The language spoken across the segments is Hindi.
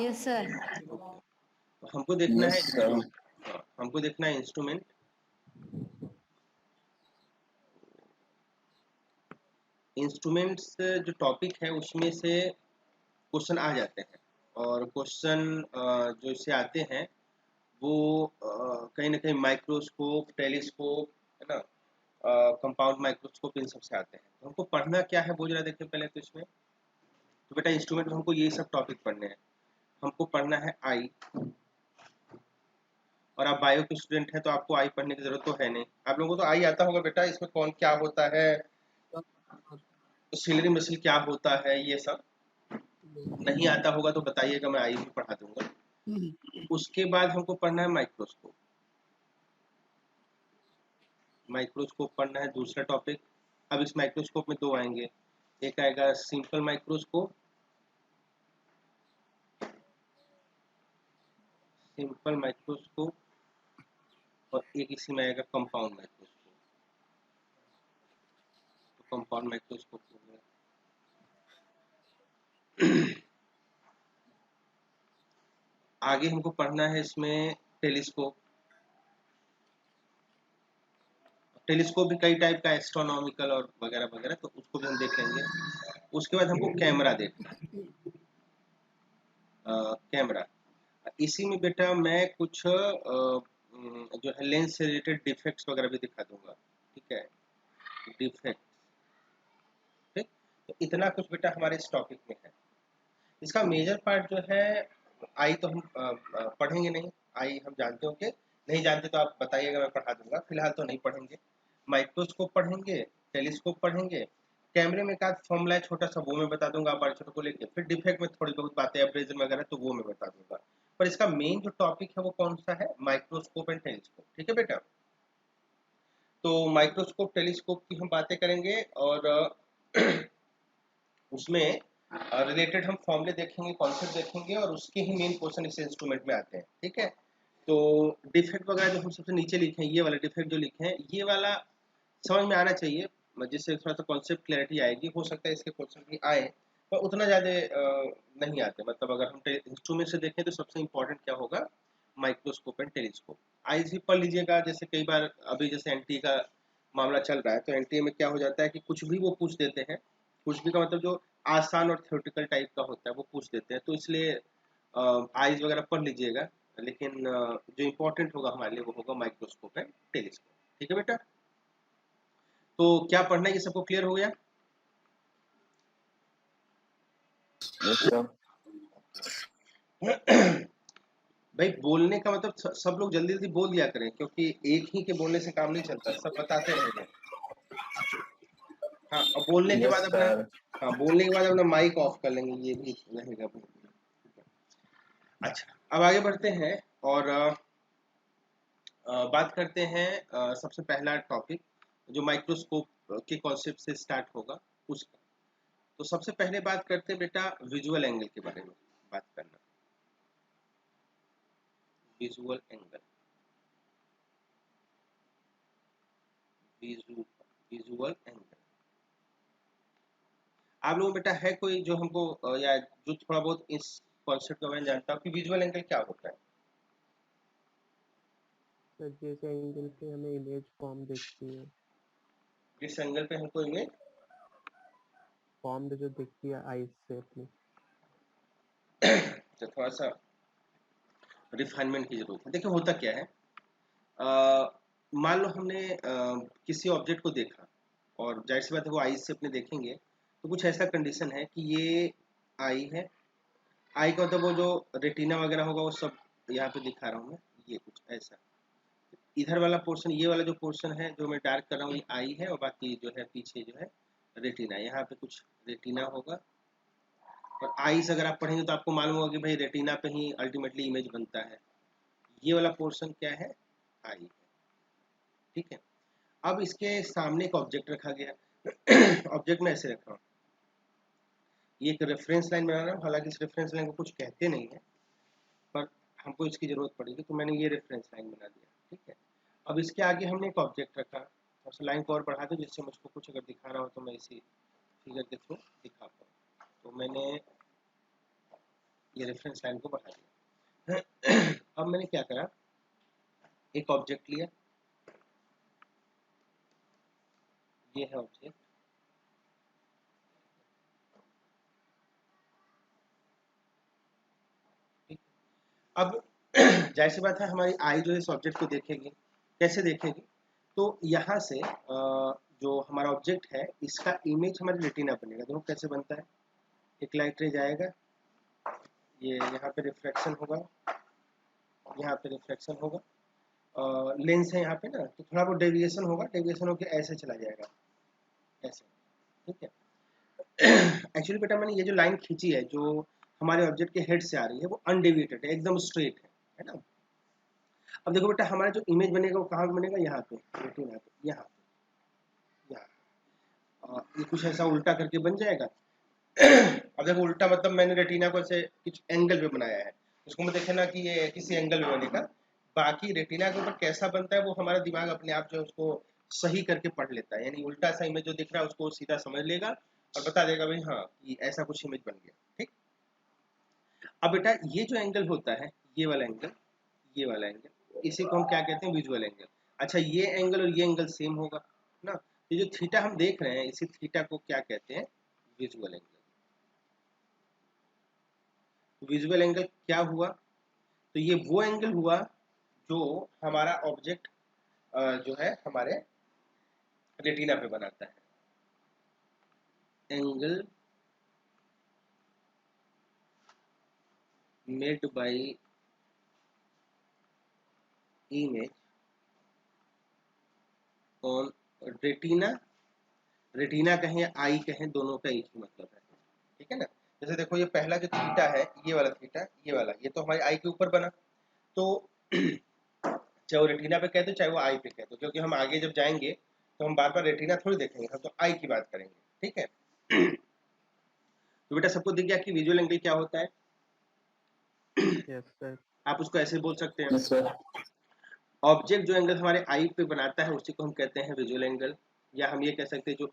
Yes sir. ओके, तो हमको देखना है यस सर। हाँ, हमको देखना है इंस्ट्रूमेंट। इंस्ट्रूमेंट्स जो टॉपिक है उसमें से क्वेश्चन आ जाते हैं, और क्वेश्चन जो इससे आते हैं वो कहीं ना कहीं माइक्रोस्कोप, टेलीस्कोप, है ना, कंपाउंड माइक्रोस्कोप, इन सब से आते हैं। तो हमको पढ़ना क्या है वो जरा देखते हैं पहले तो इसमें। तो बेटा इंस्ट्रूमेंट में हमको ये सब टॉपिक पढ़ने हैं। हमको पढ़ना है आई, और आप बायो के स्टूडेंट हैं तो आपको आई पढ़ने की जरूरत तो है नहीं। आप लोगों को तो आई आता होगा बेटा, इसमें कौन क्या होता है, सिलरी मसल क्या होता है, ये सब नहीं आता होगा तो बताइएगा, मैं आई भी पढ़ा दूंगा। उसके बाद हमको पढ़ना है माइक्रोस्कोप। माइक्रोस्कोप पढ़ना है दूसरा टॉपिक। अब इस माइक्रोस्कोप में दो आएंगे, एक आएगा सिंपल माइक्रोस्कोप, सिंपल माइक्रोस्कोप, और एक इसी में आएगा कंपाउंड माइक्रोस्कोप। तो कंपाउंड माइक्रोस्कोप हो गया। आगे हमको पढ़ना है इसमें टेलीस्कोप। टेलीस्कोप भी कई टाइप का, एस्ट्रोनॉमिकल और वगैरह वगैरह, तो उसको भी हम देख लेंगे। उसके बाद हमको कैमरा देखना है। कैमरा, इसी में बेटा मैं कुछ जो है लेंस से रिलेटेड डिफेक्ट्स वगैरह भी दिखा दूंगा, ठीक है, डिफेक्ट। ठीक, तो इतना कुछ बेटा हमारे इस टॉपिक में है। इसका मेजर पार्ट जो है, आई तो हम पढ़ेंगे नहीं। आई हम जानते होंगे, नहीं जानते तो आप बताइएगा, मैं पढ़ा दूंगा। फिलहाल तो नहीं पढ़ेंगे। माइक्रोस्कोप पढ़ेंगे, टेलीस्कोप पढ़ेंगे, कैमरे में का फॉर्मूला है छोटा सा, वो मैं बता दूंगा अपर्चर को लेके। फिर डिफेक्ट में थोड़ी बहुत बातें, एब्रेजन वगैरह, तो वो मैं बता दूंगा। पर इसका मेन जो टॉपिक है वो कौन सा है, माइक्रोस्कोप एंड टेलीस्कोप। ठीक है बेटा, तो माइक्रोस्कोप टेलीस्कोप की हम बातें करेंगे, और उसमें रिलेटेड हम फॉर्मूले देखेंगे, कॉन्सेप्ट देखेंगे, और उसके ही मेन क्वेश्चन इस इंस्ट्रूमेंट में आते हैं। ठीक है, तो डिफेक्ट वगैरह जो हम सबसे नीचे लिखे हैं, ये वाला डिफेक्ट जो लिखे हैं, ये वाला समझ में आना चाहिए, जिससे थोड़ा सा कॉन्सेप्ट क्लैरिटी आएगी। हो सकता है इसके क्वेश्चन भी आए, पर उतना ज़्यादा नहीं आते। मतलब अगर हम इंस्ट्रूमेंट से देखें तो सबसे इंपॉर्टेंट क्या होगा, माइक्रोस्कोप एंड टेलीस्कोप। आईज भी पढ़ लीजिएगा। जैसे कई बार अभी जैसे एनटीए का मामला चल रहा है, तो एनटीए में क्या हो जाता है कि कुछ भी वो पूछ देते हैं। कुछ भी का मतलब जो आसान और थ्योरेटिकल टाइप का होता है वो पूछ देते हैं, तो इसलिए आईज वगैरह पढ़ लीजिएगा। लेकिन जो इम्पोर्टेंट होगा हमारे लिए वो होगा माइक्रोस्कोप एंड टेलीस्कोप। ठीक है बेटा, तो क्या पढ़ना है, ये सबको क्लियर हो गया? Yes sir. भाई बोलने का मतलब सब लोग जल्दी जल्दी बोल दिया करें, क्योंकि एक ही के बोलने से काम नहीं चलता, सब बताते रहेंगे। हाँ, और बोलने के बाद यस अपना, सर। हाँ बोलने के बाद अपना माइक ऑफ कर लेंगे, ये भी रहेगा। अच्छा, अब आगे बढ़ते हैं, और बात करते हैं सबसे पहला टॉपिक जो माइक्रोस्कोप के कॉन्सेप्ट से स्टार्ट होगा उसका। तो सबसे पहले बात करते हैं बेटा विजुअल एंगल के बारे में बात करना। Visual angle, visual angle. आप लोगों बेटा है कोई जो हमको या जो थोड़ा बहुत इस कॉन्सेप्ट के बारे में जानता हो कि विजुअल एंगल क्या होता है? सर जैसे एंगल पे हमें इमेज फॉर्म दिखती है, जिस एंगल पे हमको इमेज फॉर्म जो दिखती है आईज से अपनी। तो थोड़ा सा रिफाइनमेंट की जरूरत है। देखिए होता क्या है, मान लो हमने किसी ऑब्जेक्ट को देखा, और जाहिर सी बात है वो आईज से अपने देखेंगे, तो कुछ ऐसा कंडीशन है कि ये आई है। आई का मतलब वो जो रेटिना वगैरह होगा वो सब यहाँ पे दिखा रहा हूँ मैं, ये कुछ ऐसा। इधर वाला पोर्शन, ये वाला जो पोर्शन है जो मैं डार्क कर रहा हूँ, ये आई है, और बाकी जो है पीछे जो है रेटिना। यहाँ पे कुछ रेटिना होगा, और आईज अगर आप पढ़ेंगे तो आपको मालूम होगा कि भाई रेटिना पे ही अल्टीमेटली इमेज बनता है। ये वाला पोर्शन क्या है, आई है। ठीक है, अब इसके सामने एक ऑब्जेक्ट रखा गया। ऑब्जेक्ट में ऐसे रखा हूँ, ये एक रेफरेंस लाइन बना रहा हूँ। हालांकि इस रेफरेंस लाइन को कुछ कहते नहीं है, पर हमको इसकी जरूरत पड़ेगी, तो मैंने ये रेफरेंस लाइन बना दिया। ठीक है, अब इसके आगे हमने एक ऑब्जेक्ट रखा। और लाइन को और बढ़ा दो, जिससे मुझको कुछ अगर दिखाना हो तो मैं इसी फिगर के थ्रू दिखा पाऊँ। तो मैंने ये रेफरेंस लाइन को बढ़ा दिया। अब मैंने क्या करा, एक ऑब्जेक्ट लिया, ये है ऑब्जेक्ट, अब जाहिर सी बात है हमारी आई जो है इस ऑब्जेक्ट को देखेगी, कैसे देखेगी, तो यहाँ से जो हमारा ऑब्जेक्ट है इसका इमेज हमारी रेटिना बनेगा। देखो कैसे बनता है, एक लाइट रे जाएगा, ये यहाँ पे रिफ्लेक्शन होगा, यहाँ पे रिफ्लेक्शन होगा, लेंस है यहाँ पे ना, तो थोड़ा बहुत डेविएशन होगा, डेविएशन होकर ऐसे चला जाएगा, ऐसे, ठीक है। एक्चुअली बेटा मैंने ये जो लाइन खींची है जो हमारे ऑब्जेक्ट के हेड से आ रही है वो अनडेविएटेड है, एकदम स्ट्रेट है ना। अब देखो बेटा हमारा जो इमेज बनेगा वो कहाँ बनेगा, यहाँ पे, रेटिना पे, यहाँ पे, यहाँ, ये कुछ ऐसा उल्टा करके बन जाएगा। अब देखो उल्टा मतलब मैंने रेटिना को ऐसे कुछ एंगल पे बनाया है, उसको मैं देखे ना कि ये किसी एंगल पे बनेगा, बाकी रेटिना के ऊपर कैसा बनता है वो हमारा दिमाग अपने आप जो है उसको सही करके पढ़ लेता है, यानी उल्टा सा इमेज जो दिख रहा है उसको सीधा समझ लेगा और बता देगा भाई हाँ कि ऐसा कुछ इमेज बन गया, ठीक। अब बेटा ये जो एंगल होता है, ये वाला एंगल, ये वाला एंगल, इसी को हम क्या कहते हैं, विजुअल एंगल। अच्छा ये एंगल और ये एंगल सेम होगा ना, ये जो थीटा हम देख रहे हैं इसी थीटा को क्या कहते हैं, विजुअल एंगल। विजुअल एंगल क्या हुआ, तो ये वो एंगल हुआ जो हमारा ऑब्जेक्ट जो है हमारे रेटिना पे बनाता है, angle made by image on retina, retina कहें आई कहें दोनों का एक ही मतलब है, ठीक है ना। जैसे देखो ये पहला जो थीटा है, ये वाला थीटा, ये वाला, ये तो हमारी आई के ऊपर बना, तो चाहे वो रेटिना पे कहते चाहे वो आई पे कहते, क्योंकि हम आगे जब जाएंगे तो हम बार बार रेटिना थोड़ी देखेंगे, हम तो आई की बात करेंगे, ठीक है। तो बेटा सबको दिख गया कि विजुअल एंगल क्या होता है, यस सर। आप उसको ऐसे बोल सकते हैं, यस सर। ऑब्जेक्ट जो एंगल हमारे आई पे बनाता है उसी को हम कहते हैं विजुअल एंगल, या हम ये कह सकते हैं जो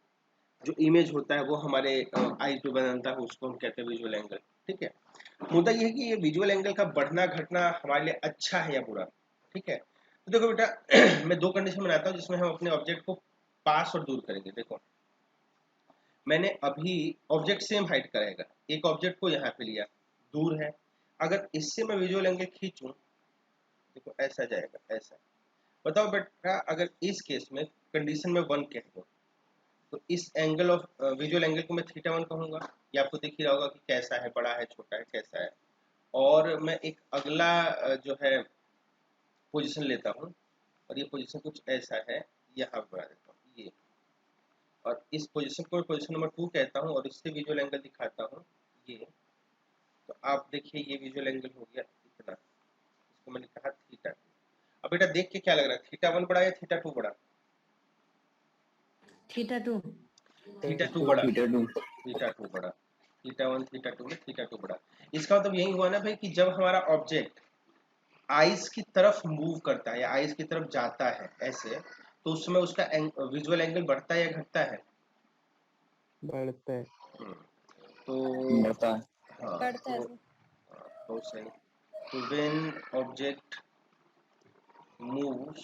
जो इमेज होता है वो हमारे आई पे बनाता है उसको हम कहते हैं विजुअल एंगल, ठीक है। मुद्दा ये है कि ये विजुअल एंगल का बढ़ना घटना हमारे लिए अच्छा है या बुरा, ठीक है। तो देखो बेटा मैं दो कंडीशन बनाता हूँ जिसमें हम अपने ऑब्जेक्ट को पास और दूर करेंगे। देखो मैंने अभी ऑब्जेक्ट सेम हाइट का रहेगा, एक ऑब्जेक्ट को यहाँ पे लिया, दूर है, अगर इससे मैं विजुअल एंगल खींचूं, देखो ऐसा जाएगा, ऐसा। बताओ बेटा अगर इस केस में कंडीशन में 1 कह दो, तो इस एंगल ऑफ विजुअल एंगल को मैं थीटा 1 कहूंगा, ये आपको दिख ही रहा होगा कि कैसा है, बड़ा है, छोटा है, कैसा है। और मैं एक अगला जो है पोजीशन लेता हूँ, और ये पोजीशन कुछ ऐसा है, यहाँ बना देता हूँ ये, और इस पोजीशन को पोजीशन नंबर 2 कहता हूँ और इससे विजुअल एंगल दिखाता हूँ ये। तो आप देखिए ये विजुअल एंगल हो गया इतना, इसको मैंने कहा थीटा 2। अब बेटा देख के क्या लग रहा है, थीटा 1 बड़ा या थीटा 2 बड़ा, थीटा 2 थीटा 2 बड़ा, थीटा 2। थीटा 2 बड़ा, थीटा 1 थीटा 2 में थीटा 2 बड़ा। इसका मतलब यही हुआ ना भाई कि जब हमारा ऑब्जेक्ट आइस की तरफ मूव करता है या आइस की तरफ जाता है ऐसे, तो उस समय उसका विजुअल एंगल बढ़ता है या घटता है, बढ़ता है। तो बढ़ता है। हाँ बढ़ता है तो बहुत सही। तो when object moves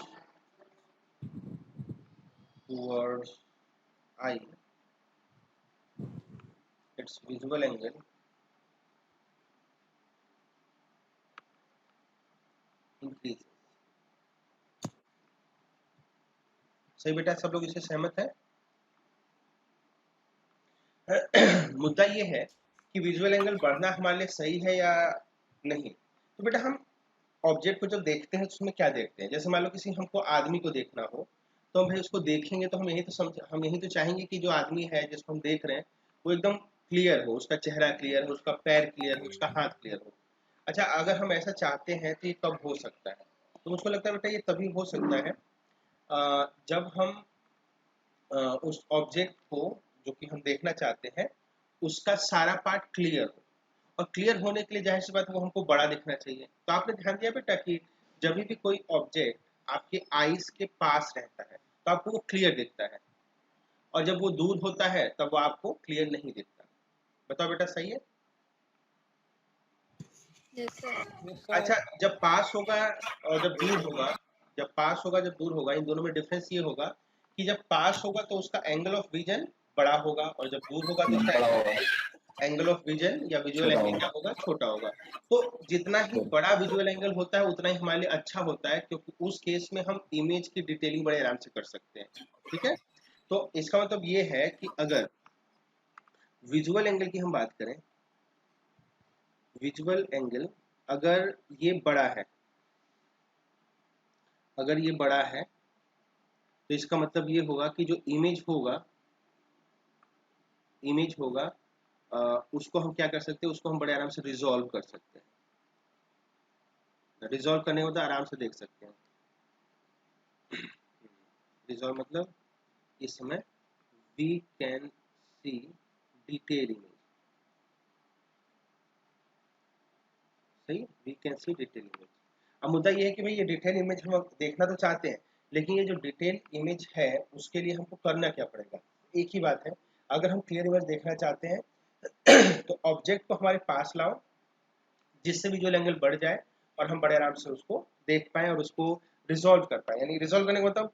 towards I, its visual angle increases। सही बेटा, सब लोग इससे सहमत है। मुद्दा ये है कि विजुअल एंगल बढ़ना हमारे लिए सही है या नहीं। तो बेटा हम ऑब्जेक्ट को जब देखते हैं तो उसमें क्या देखते हैं, जैसे मान लो किसी हमको आदमी को देखना हो, तो हम भाई उसको देखेंगे तो हम यही तो चाहेंगे कि जो आदमी है जिसको हम देख रहे हैं वो एकदम क्लियर हो, उसका चेहरा क्लियर हो, उसका पैर क्लियर हो, उसका हाथ क्लियर हो। अच्छा अगर हम ऐसा चाहते हैं तो ये कब हो सकता है, तो मुझको लगता है बेटा ये तभी हो सकता है जब हम उस ऑब्जेक्ट को जो कि हम देखना चाहते हैं उसका सारा पार्ट क्लियर हो, और क्लियर होने के लिए जाहिर सी बात वो हमको बड़ा दिखना चाहिए। तो आपने ध्यान दिया बेटा कि जब भी कोई ऑब्जेक्ट आपके आईज के पास रहता है तो आपको वो क्लियर दिखता है, और जब वो दूर होता है तब वो आपको क्लियर नहीं दिखता। बताओ बेटा सही है। Yes sir. अच्छा, जब पास होगा और जब दूर होगा, जब पास होगा जब दूर होगा, इन दोनों में डिफरेंस ये होगा कि जब पास होगा तो उसका एंगल ऑफ विजन बड़ा होगा और जब दूर होगा तो उसका बड़ा होगा, एंगल ऑफ विजन या विजुअल छोटा एंगल होगा। क्या होगा, छोटा होगा। तो जितना ही बड़ा विजुअल एंगल होता है उतना ही हमारे लिए अच्छा होता है, क्योंकि उस केस में हम इमेज की डिटेलिंग बड़े आराम से कर सकते हैं। ठीक है, तो इसका मतलब ये है कि अगर विजुअल एंगल की हम बात करें, विजुअल एंगल अगर ये बड़ा है, अगर ये बड़ा है तो इसका मतलब ये होगा कि जो इमेज होगा, इमेज होगा उसको हम क्या कर सकते हैं, उसको हम बड़े आराम से रिजॉल्व कर सकते हैं। रिजॉल्व करने को तो आराम से देख सकते हैं। रिजॉल्व मतलब इस समय we can see detail image, सही, we can see detail image. अब मुद्दा ये है कि भाई ये डिटेल इमेज हम देखना तो चाहते हैं, लेकिन ये जो डिटेल इमेज है उसके लिए हमको करना क्या पड़ेगा। एक ही बात है, अगर हम क्लियर इमेज देखना चाहते हैं तो ऑब्जेक्ट को हमारे पास लाओ जिससे विजुअल एंगल बढ़ जाए और हम बड़े आराम से उसको देख पाए और उसको रिजॉल्व कर पाए। यानी रिजॉल्व करने का मतलब,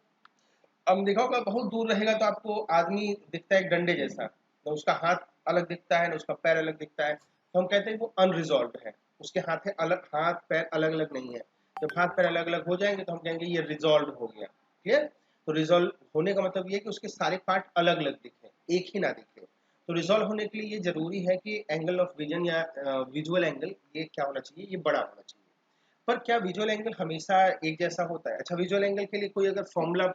अब देखा होगा बहुत दूर रहेगा तो आपको आदमी दिखता है एक डंडे जैसा, तो उसका हाथ अलग दिखता है ना उसका पैर अलग दिखता है, तो हम कहते हैं वो अनरिजॉल्व है, उसके हाथ है अलग, हाथ पैर अलग अलग नहीं है। जब हाथ पैर अलग अलग हो जाएंगे तो हम कहेंगे ये रिजॉल्व हो गया। क्लियर। तो रिजॉल्व होने का मतलब ये है कि उसके सारे पार्ट अलग अलग दिखे, एक ही ना दिखे। तो रिजॉल्व होने के लिए ये जरूरी है कि एंगल ऑफ विजन या विजुअल एंगल ये क्या होना चाहिए, ये बड़ा होना चाहिए। पर क्या विजुअल एंगल हमेशा एक जैसा होता है? अच्छा, विजुअल एंगल के लिए कोई अगर फॉर्मूला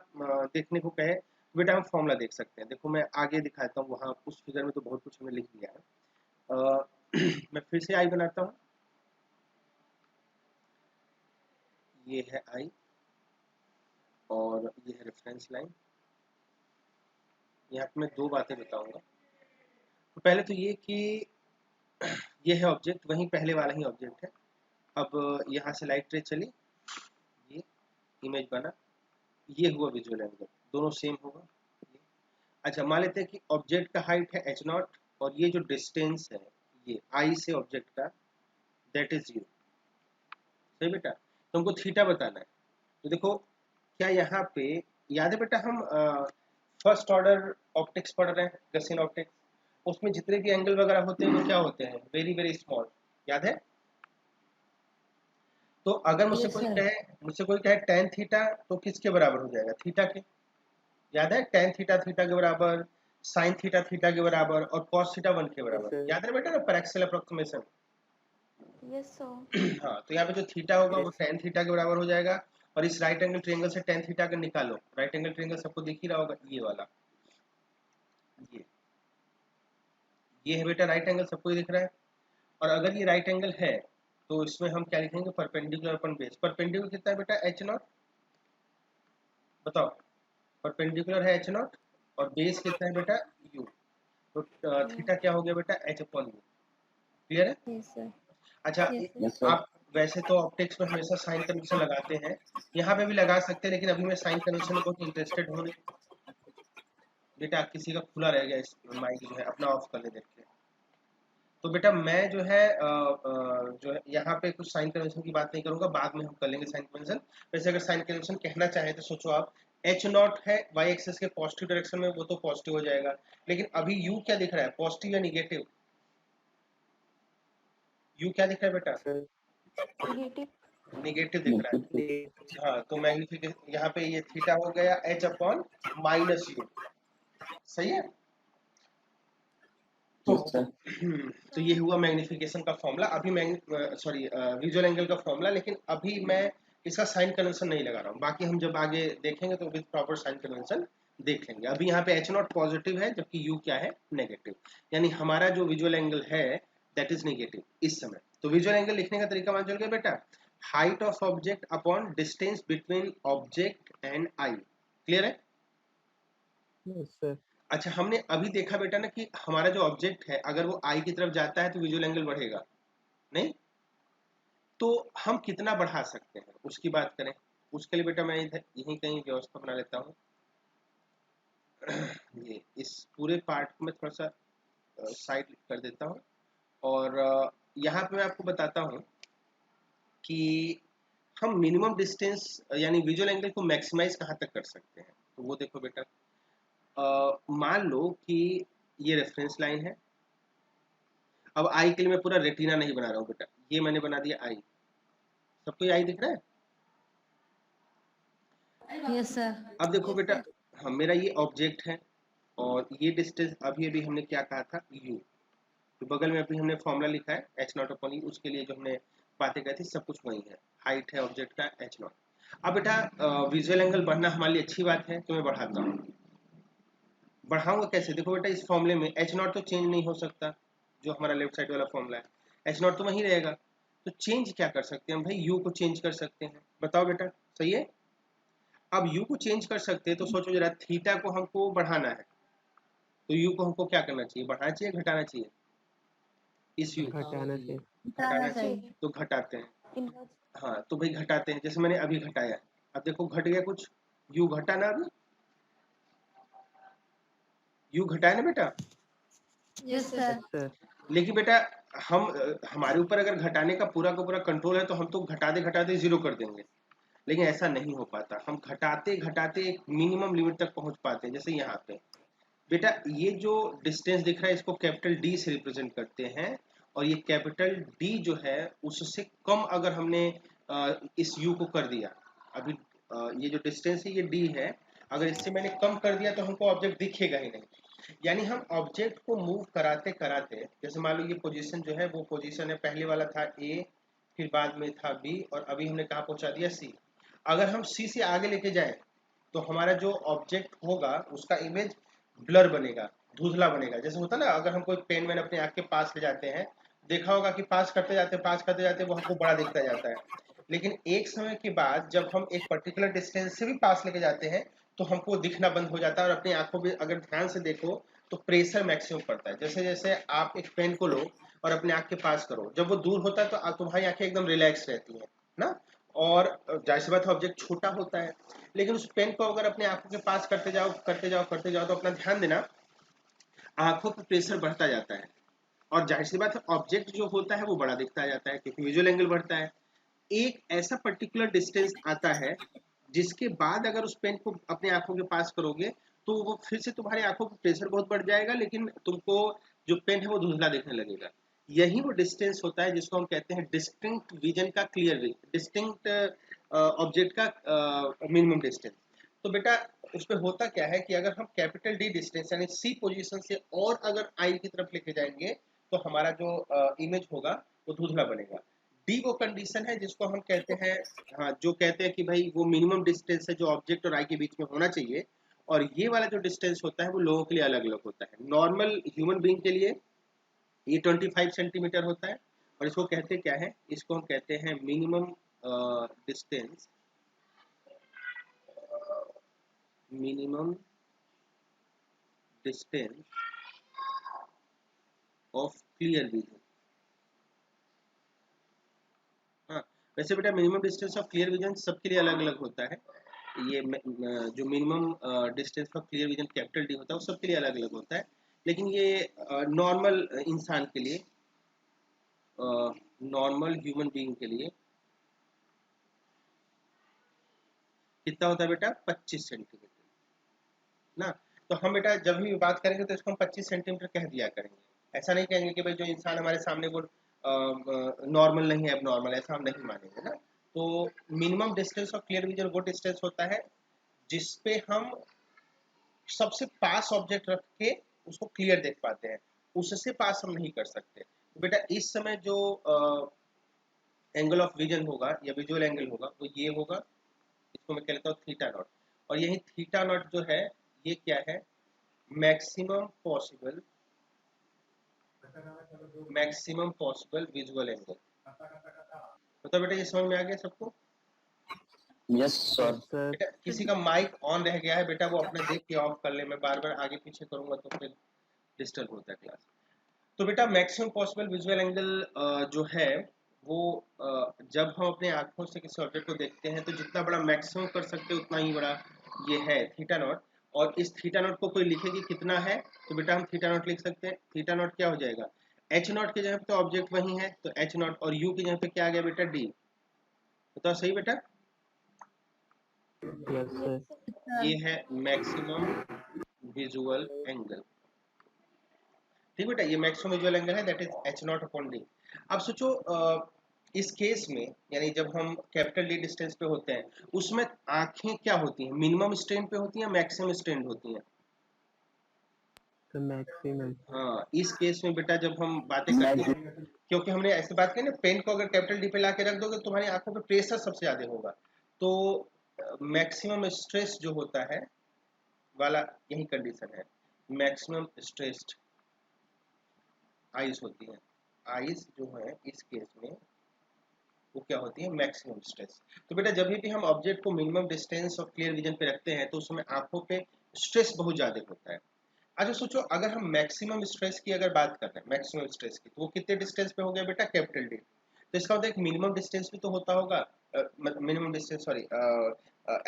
देखने को कहे, बेटा हम फॉर्मूला देख सकते हैं। देखो मैं आगे दिखाता हूँ, वहाँ उस फिगर में तो बहुत कुछ हमने लिख दिया है। मैं फिर से आई बनाता हूँ, ये है आई और ये है रेफरेंस लाइन। यहाँ पे मैं दो बातें बताऊंगा। तो पहले तो ये कि ये है ऑब्जेक्ट, वहीं पहले वाला ही ऑब्जेक्ट है। अब यहाँ से लाइट रे चली, ये इमेज बना, ये हुआ विजुअल एंगल, दोनों सेम होगा। अच्छा, मान लेते हैं कि ऑब्जेक्ट का हाइट है h नॉट और ये जो डिस्टेंस है ये आई से ऑब्जेक्ट का, दैट इज यू। सही बेटा, तो हमको थीटा बताना है। तो देखो, क्या यहाँ पे याद है बेटा, हम फर्स्ट ऑर्डर ऑप्टिक्स पढ़ रहे हैं, गसियन ऑप्टिक्स, उसमें जितने भी एंगल वगैरह होते हैं वो क्या होते हैं, वेरी वेरी स्मॉल, याद है। तो अगर मुझसे यस कोई सर। कहे, मुझसे कोई कहे टेन थीटा, तो किसके बराबर हो जाएगा, थीटा के। याद है, टेन थीटा थीटा के बराबर, साइन थीटा थीटा के बराबर और कॉस थीटा 1 के यस बराबर। सर। याद है बेटा ना, पर एक्सेल अप्रोक्सीमेशन। Yes sir. हाँ, तो यहाँ पे जो थीटा होगा वो यस। टेन थीटा के बराबर हो जाएगा। और इस राइट एंगल ट्रायंगल से टेन थीटा का निकालो, राइट एंगल ट्रायंगल सबको दिख ही रहा होगा, ये वाला, ये ये है बेटा राइट एंगल, सबको ही दिख रहा है। और अगर ये राइट एंगल है तो इसमें हम क्या लिखेंगे, परपेंडिकुलर अपन बेस। परपेंडिकुलर कितना है बेटा, एच नॉट, बताओ। परपेंडिकुलर है एच नॉट और बेस कितना है बेटा, यू। तो थीटा क्या हो गया बेटा, एच अपॉन यू। क्लियर है। Yes sir. अच्छा, यस सर। Yes sir. आप वैसे तो ऑप्टिक्स में हमेशा साइन कन्वेंशन लगाते हैं, यहाँ पे भी लगा सकते हैं, लेकिन अभी मैं साइन कन्वेंशन में बहुत इंटरेस्टेड हूँ नहीं। बेटा किसी का खुला रह गया, इस माइक जो है अपना ऑफ कर ले देख के। तो बेटा मैं जो है यहाँ पे कुछ साइन कन्वेंशन की बात नहीं करूंगा, बाद में हम कर लेंगे साइन कन्वेंशन। वैसे अगर साइन कन्वेंशन कहना चाहे तो सोचो आप, एच नॉट है वाई एक्सिस के पॉजिटिव डायरेक्शन में, वो तो पॉजिटिव हो जाएगा। लेकिन अभी यू क्या दिख रहा है, पॉजिटिव या निगेटिव, यू क्या दिख रहा है बेटा, सर नेगेटिव। निगेटिव दिख रहा है। नेगेटिव। हाँ, तो मैग्निफिकेशन यहाँ पे ये थीटा हो गया एच अपॉन माइनस यू। सही है। तो यस सर। तो ये हुआ मैग्निफिकेशन का फॉर्मूला। अभी सॉरी विजुअल एंगल का फॉर्मूला, लेकिन अभी मैं इसका साइन कन्वेंशन नहीं लगा रहा हूँ। बाकी हम जब आगे देखेंगे तो विद प्रॉपर साइन कन्वेंशन देख लेंगे। अभी यहाँ पे एच नॉट पॉजिटिव है जबकि यू क्या है, नेगेटिव। यानी हमारा जो विजुअल एंगल है दैट इज नेगेटिव इस समय। तो विजुअल एंगल लिखने का तरीका मान चल गया बेटा, height of object upon distance between object and eye. Clear है। Yes sir. अच्छा, हमने अभी देखा बेटा ना कि हमारा जो ऑब्जेक्ट है अगर वो आई की तरफ जाता है तो विजुअल एंगल बढ़ेगा नहीं। तो हम कितना बढ़ा सकते हैं उसकी बात करें। उसके लिए बेटा मैं इधर यहीं कहीं व्यवस्था बना लेता हूँ। ये इस पूरे पार्ट को मैं थोड़ा सा साइड कर देता हूँ और यहाँ पे मैं आपको बताता हूँ कि हम मिनिमम डिस्टेंस यानी विजुअल एंगल को मैक्सिमाइज कहाँ तक कर सकते हैं। तो वो देखो बेटा, मान लो कि ये रेफरेंस लाइन है। अब आई के लिए मैं पूरा रेटिना नहीं बना रहा हूँ बेटा, ये मैंने बना दिया आई। सबको ये आई दिख रहा है? Yes sir. अब देखो बेटा, हाँ मेरा ये ऑब्जेक्ट है और ये डिस्टेंस अभी अभी हमने क्या कहा था, u। तो बगल में अभी हमने फॉर्मूला लिखा है h नॉट अपॉन u, उसके लिए जो हमने बातें कही थी सब कुछ वही है। हाइट है ऑब्जेक्ट का h नॉट। अब बेटा विजुअल एंगल बढ़ना हमारे लिए अच्छी बात है, तो मैं बढ़ाता हूँ। बढ़ाऊंगा कैसे? देखो बेटा, इस फॉर्मूले में h नॉट तो चेंज नहीं हो सकता, जो हमारा लेफ्ट साइड वाला फॉर्मूला है h नॉट तो वहीं रहेगा। तो चेंज क्या कर सकते हैं हम भाई, u को चेंज कर सकते हैं। बताओ बेटा, सही है? अब u को चेंज कर सकते हैं तो सोचो जरा, थीटा को हमको बढ़ाना है तो u को हमको क्या करना चाहिए, बढ़ाना चाहिए घटाना चाहिए? इस u को घटाना चाहिए। घटाना चाहिए। चाहिए, तो घटाते हैं। इनवर्स हाँ तो भाई घटाते हैं, जैसे मैंने अभी घटाया। अब देखो घट गया कुछ, u घटा ना, अभी u घटाया ना बेटा। Yes sir. सर लेकिन बेटा हमारे ऊपर अगर घटाने का पूरा कंट्रोल है तो हम तो घटाते जीरो कर देंगे, लेकिन ऐसा नहीं हो पाता। हम घटाते घटाते एक मिनिमम लिमिट तक पहुंच पाते हैं। जैसे यहाँ पे बेटा, ये जो डिस्टेंस दिख रहा है इसको कैपिटल डी से रिप्रेजेंट करते हैं, और ये कैपिटल डी जो है उससे कम अगर हमने इस यू को कर दिया, अभी ये जो डिस्टेंस है ये डी है, अगर इससे मैंने कम कर दिया तो हमको ऑब्जेक्ट दिखेगा ही नहीं। यानी हम ऑब्जेक्ट को मूव कराते कराते, जैसे मान लो ये पोजीशन जो है वो पोजीशन है, पहले वाला था ए, फिर बाद में था बी, और अभी हमने कहाँ पहुंचा दिया सी। अगर हम सी से आगे लेके जाएं तो हमारा जो ऑब्जेक्ट होगा उसका इमेज ब्लर बनेगा, धुंधला बनेगा। जैसे होता ना, अगर हम कोई पेन मैन अपने आँख के पास ले जाते हैं, देखा होगा कि पास करते जाते वो हमको बड़ा दिखता जाता है। लेकिन एक समय के बाद जब हम एक पर्टिकुलर डिस्टेंस से भी पास लेके जाते हैं तो हमको दिखना बंद हो जाता है, और अपनी आंखों में अगर ध्यान से देखो तो प्रेशर मैक्सिमम पड़ता है। जैसे जैसे आप एक पेन को लो और अपने आंख के पास करो, जब वो दूर होता है तो तुम्हारी आंखें एकदम रिलैक्स रहती हैं ना, और जाहिर सी बात है ऑब्जेक्ट छोटा होता है। लेकिन उस पेन को अगर अपने आंखों के पास करते जाओ तो अपना ध्यान देना, आंखों पर प्रेशर बढ़ता जाता है, और जाहिर सी बात है ऑब्जेक्ट जो होता है वो बड़ा दिखता जाता है क्योंकि विजुअल एंगल बढ़ता है। एक ऐसा पर्टिकुलर डिस्टेंस आता है जिसके बाद अगर उस पेन को अपने आंखों के पास करोगे तो वो फिर से तुम्हारी आंखों पर प्रेशर बहुत बढ़ जाएगा, लेकिन तुमको जो पेन है वो धुंधला दिखने लगेगा। यही वो डिस्टेंस होता है जिसको हम कहते हैं डिस्टिंक्ट विजन का क्लियर विजन, डिस्टिंक्ट ऑब्जेक्ट का मिनिमम डिस्टेंस। तो बेटा उसमें होता क्या है कि अगर हम कैपिटल डी डिस्टेंस यानी सी पोजीशन से और अगर आई की तरफ लेके जाएंगे तो हमारा जो इमेज होगा वो धुंधला बनेगा। डी वो कंडीशन है जिसको हम कहते हैं, हाँ जो कहते हैं कि भाई वो मिनिमम डिस्टेंस है जो ऑब्जेक्ट और आई के बीच में होना चाहिए, और ये वाला जो डिस्टेंस होता है वो लोगों के लिए अलग अलग होता है। नॉर्मल ह्यूमन बीइंग के लिए ये 25 सेंटीमीटर होता है, और इसको कहते क्या है, इसको हम कहते हैं minimum distance, minimum distance of clear vision. हाँ, वैसे बेटा minimum distance of clear vision सबके लिए अलग अलग होता है। ये जो minimum distance of clear vision capital D होता है वो सबके लिए अलग अलग होता है, लेकिन ये नॉर्मल इंसान के लिए, नॉर्मल ह्यूमन बीइंग के लिए कितना होता है बेटा, 25 सेंटीमीटर ना। तो हम बेटा जब भी बात करेंगे तो इसको हम 25 सेंटीमीटर कह दिया करेंगे, ऐसा नहीं कहेंगे कि भाई जो इंसान हमारे सामने वो नॉर्मल नहीं है, अब नॉर्मल, ऐसा हम नहीं मानेंगे ना। तो minimum distance of clear vision वो डिस्टेंस होता है जिसपे हम सबसे पास ऑब्जेक्ट रख के उसको क्लियर देख पाते हैं, उससे पास हम नहीं कर सकते। तो बेटा इस समय जो एंगल ऑफ विजन होगा या विजुअल एंगल होगा वो ये होगा, इसको मैं कह लेता हूँ थीटा नॉट। और यही थीटा नॉट जो है ये क्या है, मैक्सिमम पॉसिबल विजुअल एंगल। तो बेटा ये समझ में आ गया सबको? Yes sir. सर बेटा किसी का माइक ऑन रह गया है बेटा, वो अपने देख के ऑफ कर ले, मैं बार बार आगे पीछे करूंगा तो फिर डिस्टर्ब होता है क्लास। तो बेटा मैक्सिमम पॉसिबल विजुअल एंगल जो है वो जब हम अपने आंखों से किसी ऑब्जेक्ट को देखते हैं तो जितना बड़ा मैक्सिमम कर सकते हैं उतना ही बड़ा ये है थीटा नॉट। और इस थीटा नॉट को कोई लिखे कि कितना है, तो बेटा हम थीटा नॉट लिख सकते हैं। थीटा नॉट क्या हो जाएगा, एच नॉट की जगह पे तो ऑब्जेक्ट वही है तो एच नॉट, और यू की जगह पे क्या आ गया बेटा डी, बताओ सही बेटा? Yes sir. sir, ये है मैक्सिमम विजुअल एंगल। ठीक बेटा, ये मैक्सिमम विजुअल एंगल है, that is H not upon D. अब सोचो इस केस में, यानी जब हम कैपिटल डी डिस्टेंस पे होते हैं, उसमें आंखें क्या होती हैं? मिनिमम स्ट्रेन पे होती हैं, मैक्सिमम स्ट्रेन होती हैं? तो मैक्सिमम। हाँ, इस केस में बेटा जब हम बातें करते हैं, क्योंकि हमने ऐसे बात की ना, पेन को अगर कैपिटल डी पे ला के रख दोगे तो तुम्हारी आंखों पे प्रेशर सबसे ज्यादा होगा। तो मैक्सिमम स्ट्रेस जो होता है वाला यही कंडीशन है, मैक्सिमम स्ट्रेस्ड आइज होती है। आइज जो है इस केस में वो क्या होती है? Maximum stress. तो बेटा जब भी हम ऑब्जेक्ट को minimum distance of clear vision पे रखते हैं तो उसमें आंखों पे स्ट्रेस बहुत ज्यादा होता है। अच्छा सोचो, अगर हम मैक्सिमम स्ट्रेस की अगर बात कर रहे हैं, मैक्सिमम स्ट्रेस की, तो वो कितने डिस्टेंस पे हो गया बेटा? Capital D. तो इसका मतलब एक मिनिमम डिस्टेंस भी तो होता होगा, मिनिमम डिस्टेंस सॉरी,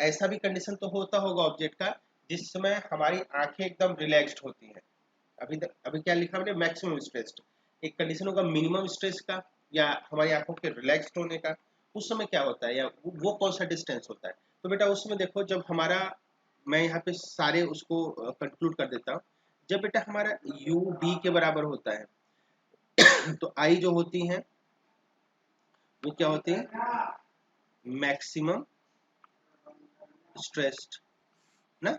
ऐसा भी कंडीशन तो होता होगा ऑब्जेक्ट का जिसमें हमारी आंखें एकदम रिलैक्स्ड होती हैं। अभी क्या लिखा हमने? Maximum stress. एक कंडीशन होगा मिनिमम स्ट्रेस का या हमारी आंखों के रिलैक्स्ड होने का। उस समय क्या होता है, या वो कौन सा डिस्टेंस होता है? तो बेटा उस समय देखो, जब हमारा, मैं यहाँ पे सारे उसको कंक्लूड कर देता हूँ। जब बेटा हमारा यू डी के बराबर होता है तो आई जो होती है वो क्या होती है? मैक्सिमम स्ट्रेस्ड ना।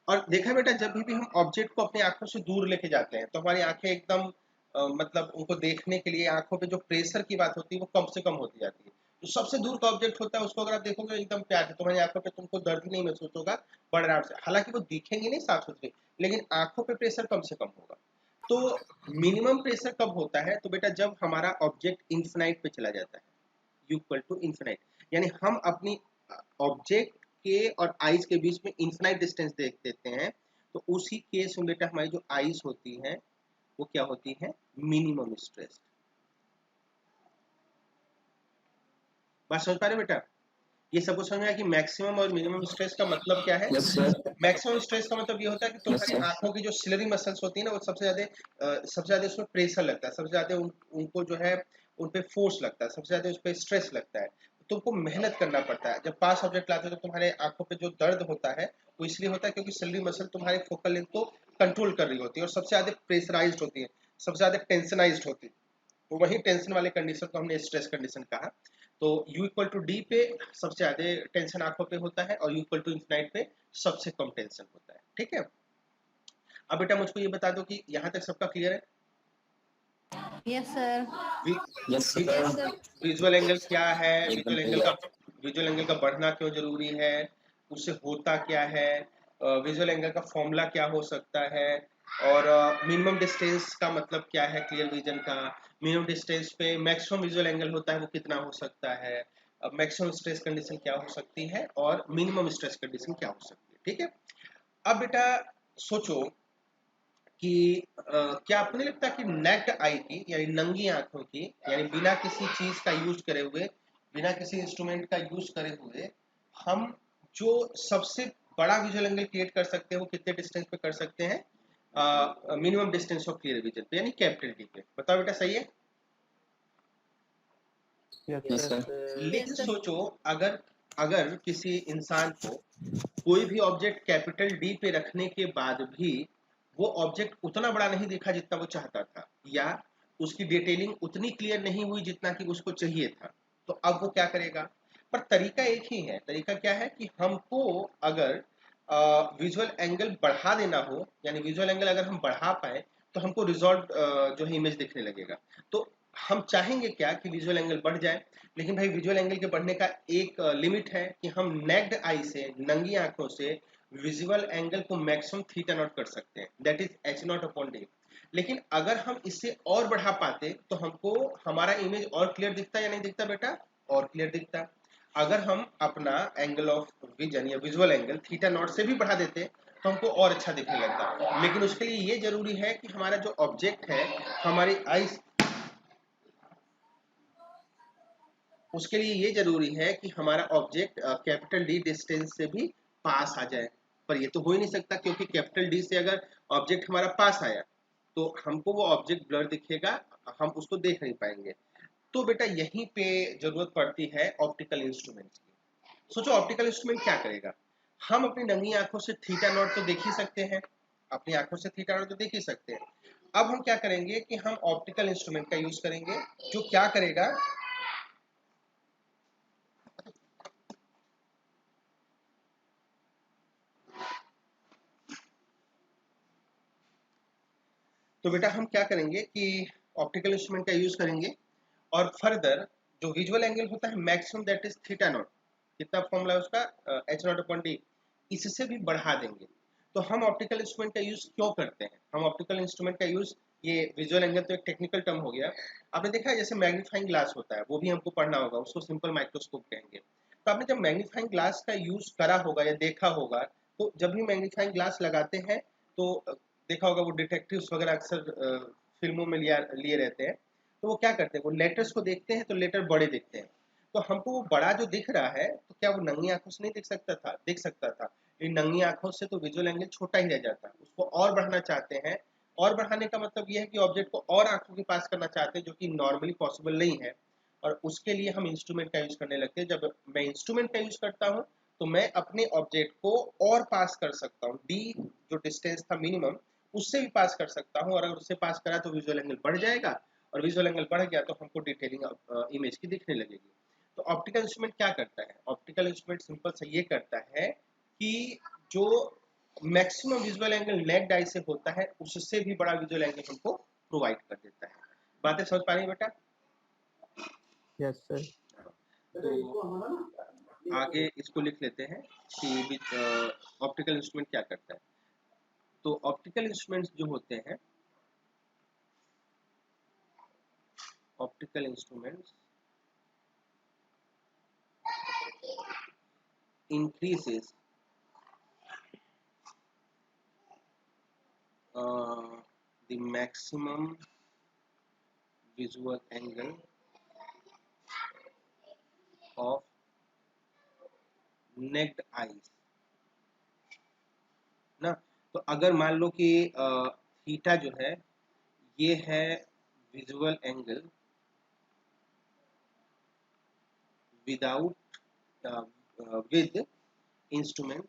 और देखा बेटा, जब भी हम ऑब्जेक्ट को अपनी आंखों से दूर लेके जाते हैं तो हमारी आंखें एकदम मतलब उनको देखने के लिए आंखों पे जो प्रेशर की बात होती है वो कम से कम होती जाती है। जो सबसे दूर का ऑब्जेक्ट होता है उसको अगर आप देखोगे एकदम प्यार से, तुम्हारी आंखों पे तुमको दर्द ही नहीं महसूस होगा, बड़े आराम से, हालांकि वो दिखेंगे नहीं साफ सुथरे, लेकिन आंखों पे प्रेशर कम से कम होगा। तो मिनिमम प्रेशर कब होता है? तो बेटा जब हमारा ऑब्जेक्ट इंफिनाइट पे चला जाता है, इक्वल टू इंफिनाइट, यानी हम अपनी ऑब्जेक्ट के और आइज के बीच में इंफिनाइट डिस्टेंस देख देते हैं, तो उसी केस में बेटा हमारी जो आइज होती है वो क्या होती है? Minimum stress. बात समझ पा रहे बेटा? ये सबको समझ में आया कि मैक्सिमम और मिनिमम स्ट्रेस का मतलब क्या है? Yes sir. मैक्सिमम स्ट्रेस का मतलब ये होता है कि यस तुम्हारी सर। आंखों की जो सिलरी मसल्स होती है ना, वो सबसे ज्यादा उसमें प्रेशर लगता है, सबसे ज्यादा उनको जो है उन पे फोर्स लगता है, सबसे ज्यादा उस पर स्ट्रेस लगता है, तुमको मेहनत करना पड़ता है। जब पास ऑब्जेक्ट लाते हो तो तुम्हारे आंखों पे जो दर्द होता है वो इसलिए होता है क्योंकि सिलरी मसल तुम्हारे फोकल लेंथ को कंट्रोल कर रही होती है और सबसे ज्यादा प्रेशराइज्ड होती है, सबसे ज्यादा टेंशनाइज्ड होती है। तो वही टेंशन वाले कंडीशन को हमने स्ट्रेस कंडीशन कहा। तो U इक्वल टू डी पे सबसे ज्यादा टेंशन आंखों पे होता है और U इक्वल टू इंफिनाइट पे सबसे कम टेंशन होता है। ठीक है, अब बेटा मुझको ये बता दो कि यहाँ तक सबका क्लियर है? yes sir, yes sir. Visual angle क्या है, एकदम विजुअल एंगल का बढ़ना क्यों जरूरी है, उससे होता क्या है, विजुअल एंगल का फॉर्मूला क्या हो सकता है, और मिनिमम डिस्टेंस का मतलब क्या है क्लियर विजन का, मिनिमम डिस्टेंस पे मैक्सिमम विजुअल एंगल होता है वो कितना हो सकता है, मैक्सिमम स्ट्रेस कंडीशन क्या हो सकती है और मिनिमम स्ट्रेस कंडीशन क्या हो सकती है। ठीक है, अब बेटा सोचो कि क्या आपको नहीं लगता कि नेक्ड आई की, यानी नंगी आंखों की, यानी बिना किसी चीज का यूज करे हुए, बिना किसी इंस्ट्रूमेंट का यूज करे हुए, हम जो सबसे बड़ा विजुअल एंगल क्रिएट कर सकते हैं वो कितने डिस्टेंस पे कर सकते हैं? Minimum distance of clear vision पे, यानी कैपिटल डी पे। बताओ बेटा सही है? Yes yes sir. सर। लेकिन yes sir, सोचो, अगर अगर किसी इंसान को कोई भी ऑब्जेक्ट कैपिटल डी पे रखने के बाद भी वो ऑब्जेक्ट उतना बड़ा नहीं दिखा जितना वो चाहता था, या उसकी डिटेलिंग उतनी क्लियर नहीं हुई जितना कि उसको चाहिए था, तो अब वो क्या करेगा? पर तरीका एक ही है। तरीका क्या है कि हमको अगर विजुअल एंगल बढ़ा देना हो, यानी विजुअल एंगल अगर हम बढ़ा पाए तो हमको रिजॉल्व जो है इमेज दिखने लगेगा। तो हम चाहेंगे क्या कि विजुअल एंगल बढ़ जाए, लेकिन भाई विजुअल एंगल के बढ़ने का एक लिमिट है कि हम नेक्ड आई से, नंगी आंखों से विजुअल एंगल को मैक्सिमम थीटा नॉट कर सकते हैं, that is H not upon D. लेकिन अगर हम इससे और बढ़ा पाते तो हमको हमारा इमेज और क्लियर दिखता या नहीं दिखता बेटा? और क्लियर दिखता। अगर हम अपना एंगल ऑफ विजन या विजुअल एंगल थीटा नॉट से भी बढ़ा देते तो हमको और अच्छा दिखने लगता, लेकिन उसके लिए ये जरूरी है कि हमारा जो ऑब्जेक्ट है, हमारी आईज, उसके लिए ये जरूरी है कि हमारा ऑब्जेक्ट कैपिटल डी डिस्टेंस से भी पास आ जाए। पर ये तो हो ही नहीं सकता, क्योंकि कैपिटल डी से अगर ऑब्जेक्ट हमारा पास आया तो हमको वो ऑब्जेक्ट ब्लर दिखेगा, हम उसको देख नहीं पाएंगे। तो बेटा यहीं पे जरूरत पड़ती है ऑप्टिकल इंस्ट्रूमेंट्स की। सोचो ऑप्टिकल इंस्ट्रूमेंट क्या करेगा। हम अपनी नंगी आंखों से थीटा नॉट तो देख ही सकते हैं, अपनी आंखों से थीटा नॉट तो देख ही सकते हैं। अब हम क्या करेंगे कि हम ऑप्टिकल इंस्ट्रूमेंट का यूज करेंगे, जो क्या करेगा, तो बेटा हम क्या करेंगे कि ऑप्टिकल इंस्ट्रूमेंट का यूज करेंगे और फर्दर जो विजुअल एंगल होता है maximum that is theta naught, कितना फॉर्मूला है उसका, एच नॉट अपॉन डी, इससे भी बढ़ा देंगे। तो हम ऑप्टिकल इंस्ट्रूमेंट का यूज क्यों करते हैं, हम ऑप्टिकल इंस्ट्रूमेंट का यूज, ये विजुअल एंगल तो एक टेक्निकल टर्म हो गया, आपने देखा है जैसे मैग्नीफाइंग ग्लास होता है, वो भी हमको पढ़ना होगा, उसको सिंपल माइक्रोस्कोप कहेंगे। तो आपने जब मैग्नीफाइंग ग्लास का यूज करा होगा या देखा होगा, तो जब भी मैग्नीफाइंग ग्लास लगाते हैं तो देखा होगा वो डिटेक्टिव्स वगैरह अक्सर फिल्मों में लिए रहते हैं, तो वो क्या करते हैं, वो लेटर्स को देखते हैं तो लेटर बड़े दिखते हैं। तो हमको वो बड़ा जो दिख रहा है, तो क्या वो नंगी आंखों से नहीं देख सकता था, लेकिन नंगी आंखों से तो विजुअल एंगल छोटा ही रह जाता है, उसको और बढ़ाना चाहते हैं। और बढ़ाने का मतलब ये है कि ऑब्जेक्ट को और आंखों के पास करना चाहते हैं, जो कि नॉर्मली पॉसिबल नहीं है, और उसके लिए हम इंस्ट्रूमेंट का यूज करने लगते हैं। जब मैं इंस्ट्रूमेंट का यूज करता हूँ तो मैं अपने ऑब्जेक्ट को और पास कर सकता हूँ, डी जो डिस्टेंस था मिनिमम, उससे भी पास कर सकता हूँ, और अगर उससे पास करा तो विजुअल एंगल बढ़ जाएगा, और विजुअल एंगल बढ़ गया तो हमको डिटेलिंग इमेज की दिखने लगेगी। तो ऑप्टिकल इंस्ट्रूमेंट क्या करता है, ऑप्टिकल इंस्ट्रूमेंट सिंपल से ये करता है कि जो मैक्सिमम विजुअल एंगल नेक्ड आई से होता है, उससे भी बड़ा विजुअल एंगल हमको प्रोवाइड कर देता है। बातें समझ पा रही बेटा? Yes sir. तो आगे इसको लिख लेते हैं कि ऑप्टिकल इंस्ट्रूमेंट क्या करता है। तो ऑप्टिकल इंस्ट्रूमेंट्स जो होते हैं, optical instruments increases the maximum visual angle of naked eyes ना। तो अगर मान लो कि थीटा जो है ये है visual angle without with instrument,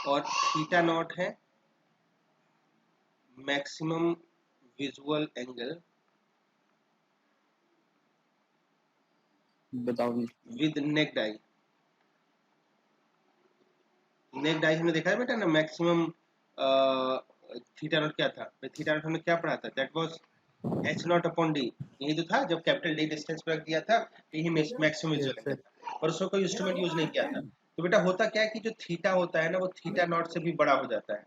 और थीटा नॉट है maximum visual angle with necked I. Necked आई हमने देखा है बेटा ना, मैक्सिमम थीटा नॉट क्या था, थीटा नॉट हमने क्या पढ़ा था, that was H not upon D, यही तो था जब कैपिटल डी डिस्टेंस पर रख दिया था, यही maximum visual yes angle sir. था, और उसको कोई इंस्ट्रूमेंट यूज नहीं किया था। तो बेटा होता क्या है कि जो थीटा होता है ना, वो थीटा नॉट से भी बड़ा हो जाता है।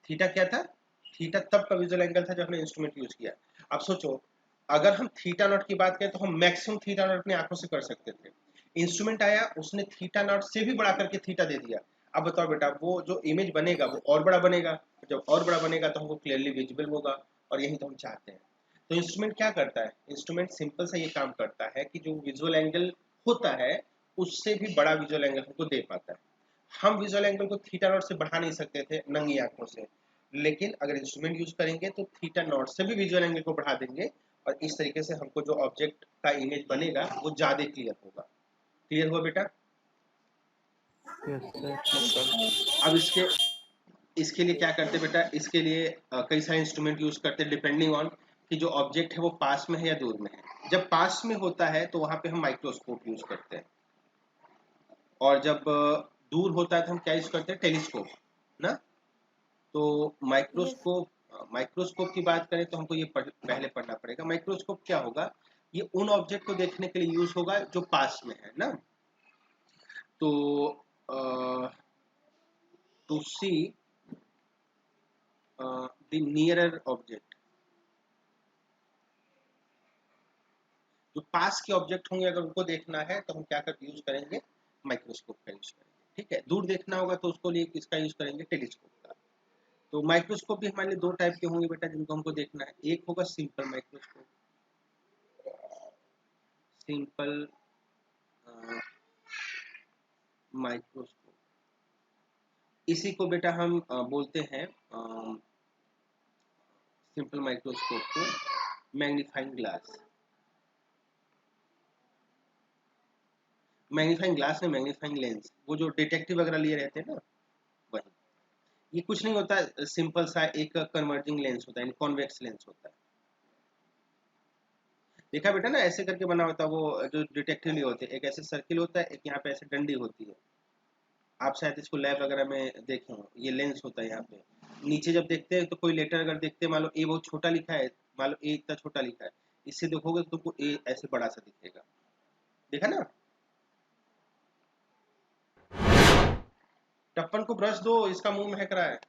थीटा क्या था, थीटा तब का विजुअल एंगल था जब हमने इंस्ट्रूमेंट यूज किया। अब सोचो अगर हम थीटा नॉट की बात करें तो हम मैक्सिमम थीटा नॉट अपनी आंखों से कर सकते थे, इंस्ट्रूमेंट आया उसने थीटा नॉट से भी बड़ा करके थीटा दे दिया। अब बताओ बेटा वो जो इमेज बनेगा वो और बड़ा बनेगा, जब और बड़ा बनेगा तो हमको क्लियरली विजिबल होगा, और यही तो हम चाहते हैं। तो इंस्ट्रूमेंट क्या करता है, इंस्ट्रूमेंट सिंपल सा ये काम करता है कि जो विजुअल एंगल होता है उससे भी बड़ा विजुअल एंगल हमको दे पाता है। हम विजुअल एंगल को थीटा नॉट से बढ़ा नहीं सकते थे नंगी आंखों से, लेकिन अगर इंस्ट्रूमेंट यूज करेंगे तो थीटा नॉट से भी विजुअल एंगल को बढ़ा देंगे, और इस तरीके से हमको जो ऑब्जेक्ट का इमेज बनेगा वो ज्यादा क्लियर होगा। क्लियर हुआ बेटा? Yes sir. अब इसके लिए क्या करते बेटा, इसके लिए कई सारे इंस्ट्रूमेंट यूज करते हैं डिपेंडिंग ऑन कि जो ऑब्जेक्ट है वो पास में है या दूर में है। जब पास में होता है तो वहां पे हम माइक्रोस्कोप यूज करते हैं, और जब दूर होता है तो हम क्या यूज करते हैं, टेलीस्कोप ना। तो Yes. माइक्रोस्कोप की बात करें तो हमको ये पहले पढ़ना पड़ेगा। माइक्रोस्कोप क्या होगा, ये उन ऑब्जेक्ट को देखने के लिए यूज होगा जो पास में है ना। तो to see the nearer object, जो पास के ऑब्जेक्ट होंगे अगर उनको देखना है तो हम क्या कर यूज करेंगे, माइक्रोस्कोप का यूज करेंगे। ठीक है, दूर देखना होगा तो उसको लिए किसका यूज करेंगे, टेलीस्कोप का। तो माइक्रोस्कोप भी हमारे लिए दो टाइप के होंगे बेटा जिनको हमको देखना है। एक होगा सिंपल माइक्रोस्कोप, सिंपल माइक्रोस्कोप, इसी को बेटा हम बोलते हैं सिंपल माइक्रोस्कोप को मैग्नीफाइंग ग्लास, मैग्नीफाइंग ग्लास में मैग्नीफाइंग लेंस, वो जो डिटेक्टिव वगैरह लिए रहते हैं ना, वही। ये कुछ नहीं होता, सिंपल सा एक कन्वर्जिंग लेंस होता है, कॉन्वेक्स लेंस होता है। देखा बेटा ना, ऐसे करके बना होता है वो जो डिटेक्टिव लिए होते हैं, एक ऐसे सर्किल होता है, एक यहाँ पे ऐसे डंडी होती है। आप शायद इसको लैब वगैरह में देखे हो, ये लेंस होता है यहाँ पे। नीचे जब देखते हैं तो कोई लेटर अगर देखते हैं, मान लो ए बहुत छोटा लिखा है, मान लो ए इतना छोटा लिखा है, इससे देखोगे तो तुमको ए ऐसे बड़ा सा दिखेगा। देखा ना? टप्पन को ब्रश दो, इसका मुंह महक रहा है।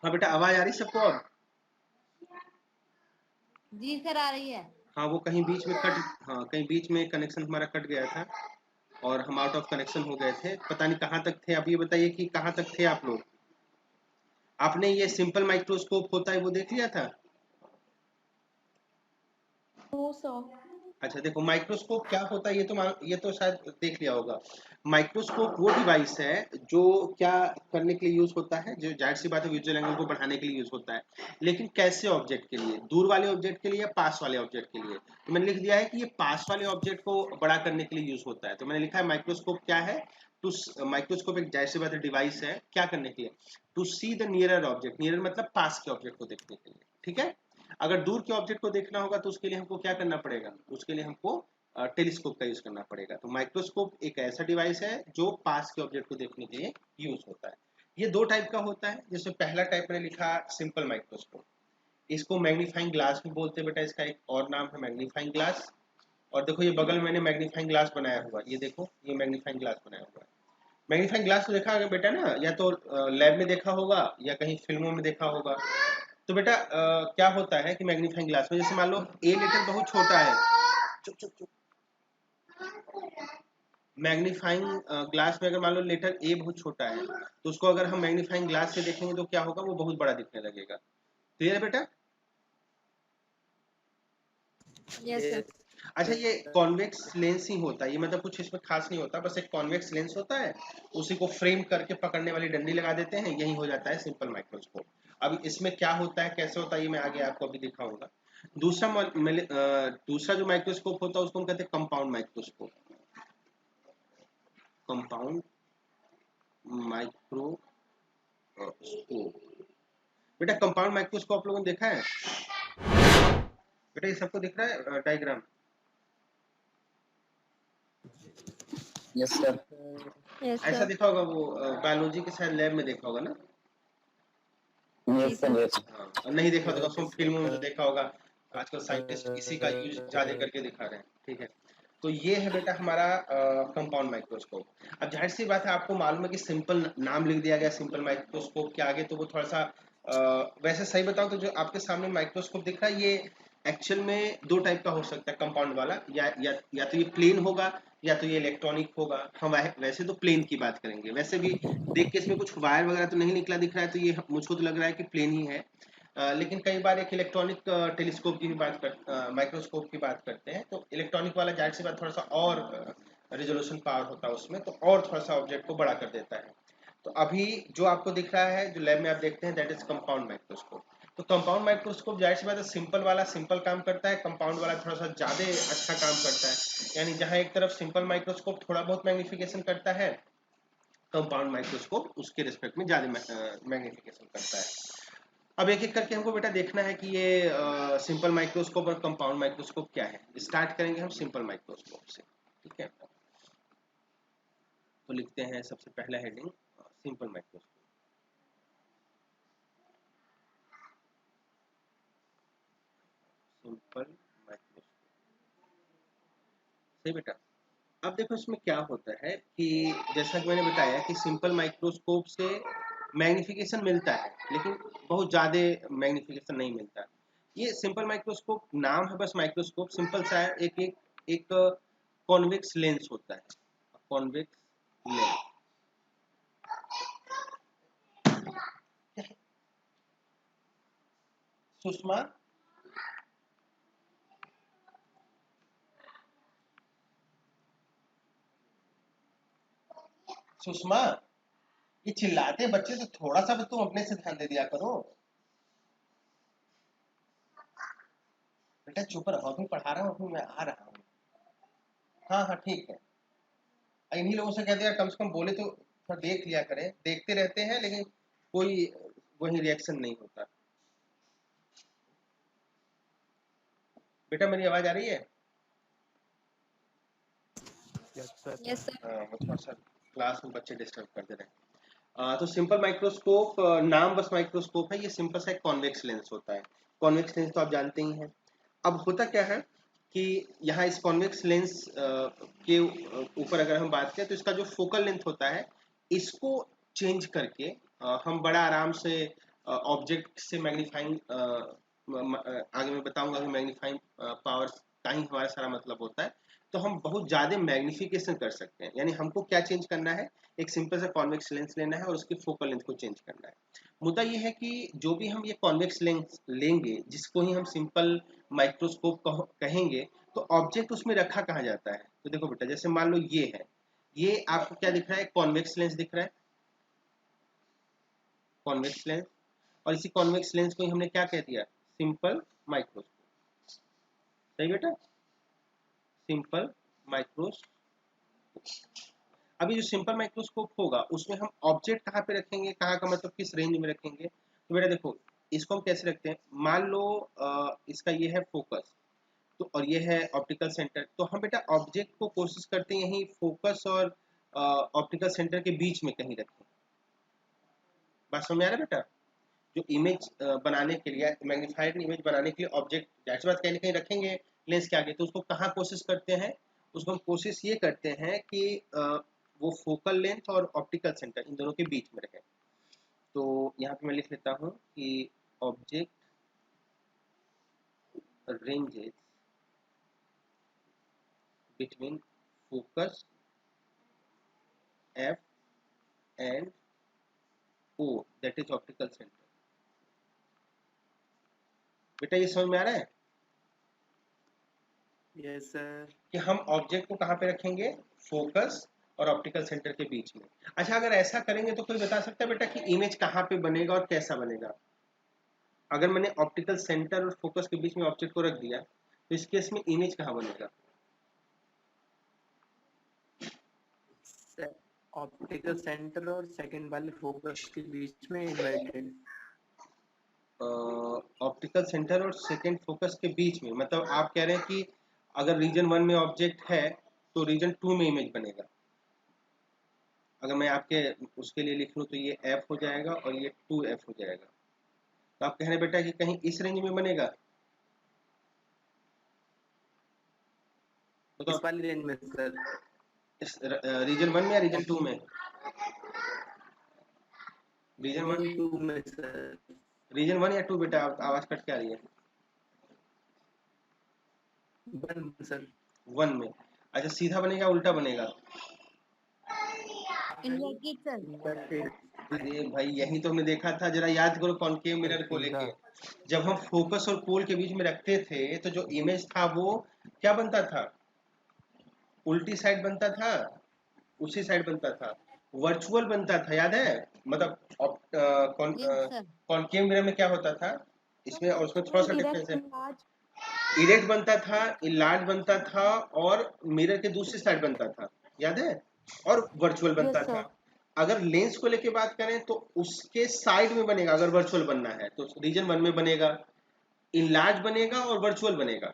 हाँ बेटा, आवाज आ रही सबको अब? जी सर आ रही है। हाँ, वो कहीं बीच में कट, हाँ कहीं बीच में कनेक्शन हमारा कट गया था और हम आउट ऑफ कनेक्शन हो गए थे, पता नहीं कहाँ तक थे। अब ये बताइए कि कहाँ तक थे आप लोग? आपने ये सिंपल माइक्रोस्कोप होता है वो देख लिया था? No, sir. अच्छा देखो, माइक्रोस्कोप क्या होता है ये तो शायद देख लिया होगा। माइक्रोस्कोप वो डिवाइस है जो क्या करने के लिए यूज होता है, जो जाहिर सी बात है विजुअल एंगल को बढ़ाने के लिए यूज होता है। लेकिन कैसे ऑब्जेक्ट के लिए? दूर वाले ऑब्जेक्ट के लिए या पास वाले ऑब्जेक्ट के लिए? तो मैंने लिख दिया है कि ये पास वाले ऑब्जेक्ट को बड़ा करने के लिए यूज होता है। तो मैंने लिखा है माइक्रोस्कोप क्या है, टू माइक्रोस्कोप एक जाहिर सी बात है डिवाइस है, क्या करने के लिए? To see the nearer object, nearer मतलब पास के ऑब्जेक्ट को देखने के लिए, ठीक है। अगर दूर के ऑब्जेक्ट को देखना होगा तो उसके लिए हमको क्या करना पड़ेगा? उसके लिए हमको टेलीस्कोप का यूज करना पड़ेगा। तो माइक्रोस्कोप एक ऐसा डिवाइस है जो पास के ऑब्जेक्ट को देखने के लिए यूज होता है। ये दो टाइप का होता है, जिसमें पहला टाइप मैंने लिखा सिंपल माइक्रोस्कोप, इसको मैग्नीफाइंग ग्लास भी बोलते हैं बेटा, इसका एक और नाम है मैग्नीफाइंग ग्लास। और देखो ये बगल में मैंने मैग्नीफाइंग ग्लास बनाया हुआ है, ये देखो ये मैग्नीफाइंग ग्लास बनाया हुआ है। मैग्नीफाइंग ग्लास तो देखा होगा बेटा ना, या तो लैब में देखा होगा या कहीं फिल्मों में देखा होगा। तो बेटा क्या होता है कि मैग्नीफाइंग ग्लास में, जैसे मान लो ए लेटर बहुत छोटा है, चुप चुप चुप, मैग्नीफाइंग ग्लास में अगर मान लो लेटर ए बहुत छोटा है, तो उसको अगर हम मैग्नीफाइंग ग्लास से देखेंगे तो क्या होगा, वो बहुत बड़ा दिखने लगेगा। क्लियर है बेटा? Yes sir. अच्छा, ये कॉन्वेक्स लेंस ही होता है ये, मतलब कुछ इसमें खास नहीं होता, बस एक कॉन्वेक्स लेंस होता है, उसी को फ्रेम करके पकड़ने वाली डंडी लगा देते हैं, यही हो जाता है सिंपल माइक्रोस्कोप। अब इसमें क्या होता है, कैसे होता है, ये मैं आगे आपको अभी दिखाऊंगा। दूसरा जो माइक्रोस्कोप होता है उसको हम कहते हैं कंपाउंड माइक्रोस्कोप, कंपाउंड माइक्रोस्कोप। बेटा कंपाउंड माइक्रोस्कोप आप लोगों ने देखा है? बेटा ये सबको दिख रहा है डायग्राम? Yes sir. यस ऐसा सर। देखा होगा वो बायोलॉजी के शायद लैब में देखा होगा ना? Yes sir. यस। हाँ, और नहीं देखा होगा तो फिल्मों में तो देखा होगा, आजकल साइंटिस्ट इसी का यूज ज्यादा करके दिखा रहे हैं, ठीक है। तो ये है बेटा हमारा कंपाउंड माइक्रोस्कोप। अब जाहिर सी बात है आपको मालूम है कि सिंपल नाम लिख दिया गया सिंपल माइक्रोस्कोप के आगे, तो वो थोड़ा सा वैसे सही बताओ तो जो आपके सामने माइक्रोस्कोप दिख रहा है ये एक्चुअल में दो टाइप का हो सकता है कंपाउंड वाला, या तो ये प्लेन होगा या तो ये इलेक्ट्रॉनिक होगा। हम वैसे तो प्लेन की बात करेंगे, वैसे भी देख के इसमें कुछ वायर वगैरह तो नहीं निकला दिख रहा है, तो ये मुझको तो लग रहा है कि प्लेन ही है। लेकिन कई बार एक इलेक्ट्रॉनिक टेलीस्कोप की भी माइक्रोस्कोप की बात करते हैं, तो इलेक्ट्रॉनिक वाला जाहिर सी बात थोड़ा सा और रिजोल्यूशन पावर होता है उसमें, तो और थोड़ा सा ऑब्जेक्ट को बड़ा कर देता है। तो अभी जो आपको दिख रहा है, जो लैब में आप देखते हैं, दैट इज कंपाउंड माइक्रोस्कोप। तो कंपाउंड माइक्रोस्कोप जाहिर सी बात है सिंपल वाला सिंपल काम करता है, कंपाउंड वाला थोड़ा सा ज्यादा अच्छा काम करता है। यानी जहां एक तरफ सिंपल माइक्रोस्कोप थोड़ा बहुत मैग्निफिकेशन करता है, कंपाउंड माइक्रोस्कोप उसके रिस्पेक्ट में ज्यादा मैग्निफिकेशन करता है। अब एक एक करके हमको बेटा देखना है कि ये सिंपल माइक्रोस्कोप और कंपाउंड माइक्रोस्कोप क्या है। स्टार्ट करेंगे हम सिंपल माइक्रोस्कोप से, ठीक है। तो लिखते हैं सबसे पहला heading simple microscope. Simple microscope, सही बेटा। अब देखो इसमें क्या होता है कि जैसा कि मैंने बताया कि सिंपल माइक्रोस्कोप से मैग्निफिकेशन मिलता है, लेकिन बहुत ज़्यादा मैग्निफिकेशन नहीं मिलता। ये सिंपल माइक्रोस्कोप नाम है बस, माइक्रोस्कोप सिंपल सा है, एक कॉन्वेक्स लेंस होता है, कॉन्वेक्स लेंस। सुषमा, सुषमा, ये चिल्लाते बच्चे तो थोड़ा सा भी तुम अपने से ध्यान दे दिया करो। बेटा चुप रहो, अभी पढ़ा रहा हूँ, अभी मैं आ रहा हूँ। हाँ हाँ ठीक है। इन्हीं लोगों से कह दिया कम से कम बोले तो थोड़ा देख लिया करें, देखते रहते हैं लेकिन कोई वही रिएक्शन नहीं होता। बेटा मेरी आवाज आ रही है? Yes sir. Yes sir. वो थोड़ा सा क्लास में बच्चे डिस्टर्ब कर दे रहे हैं। तो सिंपल माइक्रोस्कोप, नाम बस माइक्रोस्कोप है, ये सिंपल सा एक कॉन्वेक्स लेंस होता है। कॉन्वेक्स लेंस तो आप जानते ही हैं। अब होता क्या है कि यहाँ इस कॉन्वेक्स लेंस के ऊपर अगर हम बात करें तो इसका जो फोकल लेंथ होता है इसको चेंज करके हम बड़ा आराम से ऑब्जेक्ट से मैग्नीफाइंग, आगे मैं बताऊंगा कि मैग्नीफाइंग पावर का ही हमारा सारा मतलब होता है। तो हम बहुत ज़्यादा मैग्निफिकेशन कर सकते हैं। यानी हमको क्या चेंज करना है, एक सिंपल सा कॉन्वेक्स लेंस लेना है और उसकी फोकल लेंथ को चेंज करना है। मुद्दा ये है कि जो भी हम ये कॉन्वेक्स लेंस लेंगे, जिसको ही हम सिंपल माइक्रोस्कोप कहेंगे, तो ऑब्जेक्ट उसमें रखा कहाँ जाता है। तो देखो बेटा, जैसे मान लो ये है, ये आपको क्या दिख रहा है, कॉन्वेक्स लेंस दिख रहा है, कॉन्वेक्स लेंस। और इसी कॉन्वेक्स लेंस को ही हमने क्या कह दिया, सिंपल माइक्रोस्कोप। सही बेटा, सिंपल माइक्रोस्कोप। अभी जो सिंपल माइक्रोस्कोप होगा उसमें हम ऑब्जेक्ट कहाँ पे रखेंगे, कहाँ का मतलब किस रेंज में रखेंगे। तो बेटा देखो, इसको हम कैसे रखते हैं, मान लो इसका ये है फोकस, तो और ये है ऑप्टिकल सेंटर। तो हम बेटा ऑब्जेक्ट को कोशिश करते हैं यहीं फोकस और ऑप्टिकल सेंटर के बीच में कहीं रखें। बात समझ में आ रहा है बेटा? जो इमेज बनाने के लिए, मैग्नीफाइड इमेज बनाने के लिए ऑब्जेक्ट जाहिर सी बात कहीं ना कहीं रखेंगे लेंस के आगे, तो उसको कहाँ कोशिश करते हैं, उसको हम कोशिश ये करते हैं कि वो फोकल लेंथ और ऑप्टिकल सेंटर इन दोनों के बीच में रहे। तो यहाँ पे मैं लिख लेता हूँ कि object ranges between focus F and O, that is optical centre. बेटा ये समझ में आ रहा है? Yes sir. कि हम ऑब्जेक्ट को कहाँ पे रखेंगे, फोकस और ऑप्टिकल सेंटर के बीच में। अच्छा, अगर ऐसा करेंगे तो कोई बता सकता है बेटा कि इमेज कहाँ पे बनेगा और कैसा बनेगा? अगर मैंने ऑप्टिकल सेंटर और फोकस के बीच में ऑब्जेक्ट को रख दिया तो इस केस में इमेज कहाँ बनेगा? ऑप्टिकल सेंटर और सेकंड वाले फोकस के बीच में इन्वर्टेड। ऑप्टिकल सेंटर और सेकंड फोकस के बीच में, मतलब आप कह रहे हैं कि अगर रीजन 1 में ऑब्जेक्ट है तो रीजन 2 में इमेज बनेगा। अगर मैं आपके उसके लिए लिख लूँ तो ये एफ हो जाएगा और ये 2f हो जाएगा। तो आप कह रहे हैं बेटा कि कहीं इस रेंज में बनेगा, तो इस वाली रेंज में सर। रीजन 1 में या रीजन 2 में? रीजन 1, रीजन 2 में सर। रीजन 1 या 2 बेटा? आवाज कट के आ रही है। 1 सर। 1 में। अच्छा, सीधा बनेगा उल्टा बनेगा? Inverted sir. इन्वर्टेड। अरे भाई, यही तो हमने देखा था, जरा याद करो कॉनकेव मिरर को लेके। जब हम फोकस और पोल के बीच में रखते थे तो जो इमेज था वो क्या बनता था, उल्टी साइड बनता था, उसी साइड बनता था, वर्चुअल बनता था, याद है? मतलब यस सर। कॉनकेव मिरर में क्या होता था, इसमें और उसमें थोड़ा सा डिफरेंस है। इरेक्ट इरेक्ट बनता था, इलार्ज बनता था और मिरर के दूसरी साइड बनता था, याद है? और वर्चुअल बनता यस था। सर। अगर लेंस को लेके बात करें तो उसके साइड में बनेगा, अगर वर्चुअल बनना है तो रीजन 1 में बनेगा, इनलार्ज बनेगा और वर्चुअल बनेगा।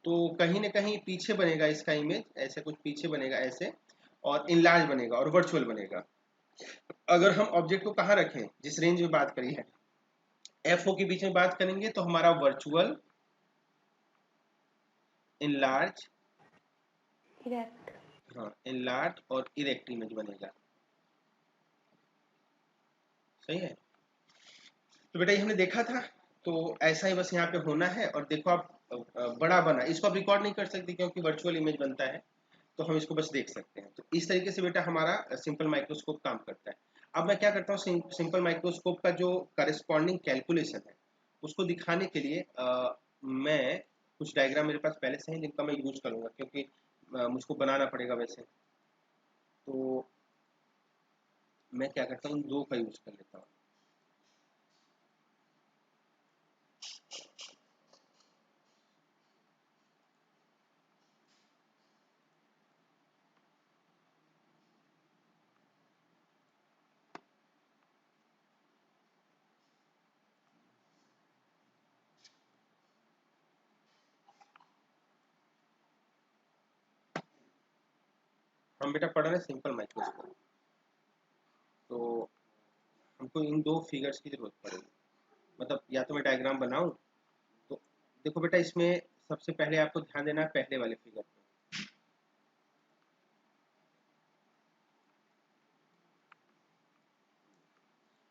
तो कहीं ना कहीं पीछे बनेगा इसका इमेज, ऐसे कुछ पीछे बनेगा ऐसे, और इनलार्ज बनेगा और वर्चुअल बनेगा। अगर हम ऑब्जेक्ट को कहाँ रखें, जिस रेंज में बात करी है, एफओ के बीच में बात करेंगे तो हमारा वर्चुअल, इनलार्ज, इरेक्ट। हाँ इनलार्ज और इरेक्ट इमेज बनेगा। सही है? तो बेटा ये हमने देखा था, तो ऐसा ही बस यहाँ पे होना है। और देखो आप बड़ा बना, इसको आप रिकॉर्ड नहीं कर सकते क्योंकि वर्चुअल इमेज बनता है, तो हम इसको बस देख सकते हैं। तो इस तरीके से बेटा हमारा सिंपल माइक्रोस्कोप काम करता है। अब मैं क्या करता हूँ, सिंपल माइक्रोस्कोप का जो करस्पॉन्डिंग कैलकुलेशन है उसको दिखाने के लिए मैं कुछ डायग्राम मेरे पास पहले से हैं जिनका मैं यूज करूँगा, क्योंकि मुझको बनाना पड़ेगा वैसे। तो मैं क्या करता हूँ, इन दो का यूज कर लेता हूँ। हम बेटा पढ़ रहे हैं सिंपल माइक्रोस्कोप, तो हमको इन दो फिगर्स की जरूरत पड़ेगी। मतलब या तो मैं डायग्राम बनाऊं, तो देखो बेटा इसमें सबसे पहले आपको ध्यान देना है पहले वाले फिगर पे।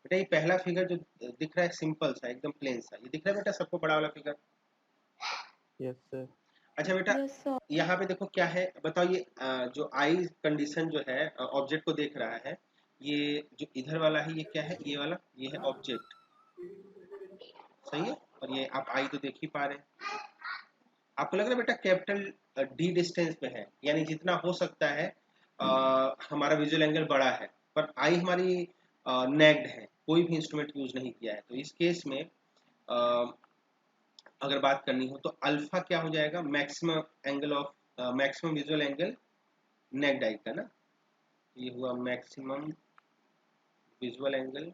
बेटा ये पहला फिगर जो दिख रहा है सिंपल सा एकदम प्लेन सा, ये दिख रहा है बेटा सबको बड़ा वाला फिगर? Yes sir. अच्छा बेटा यस सर। यहाँ पे देखो क्या है बताओ, ये जो आई कंडीशन जो है ऑब्जेक्ट को देख रहा है, ये जो इधर वाला है ये क्या है, ये वाला ये है ऑब्जेक्ट, सही है। और ये आप आई तो देख ही पा रहे हैं। आपको लग रहा है बेटा कैपिटल डी डिस्टेंस पे है, यानी जितना हो सकता है हमारा विजुअल एंगल बड़ा है, पर आई हमारी नेग्ड है, कोई भी इंस्ट्रूमेंट यूज नहीं किया है। तो इस केस में अगर बात करनी हो तो अल्फा क्या हो जाएगा, maximum angle of maximum visual angle naked eye का ना, ये हुआ maximum visual angle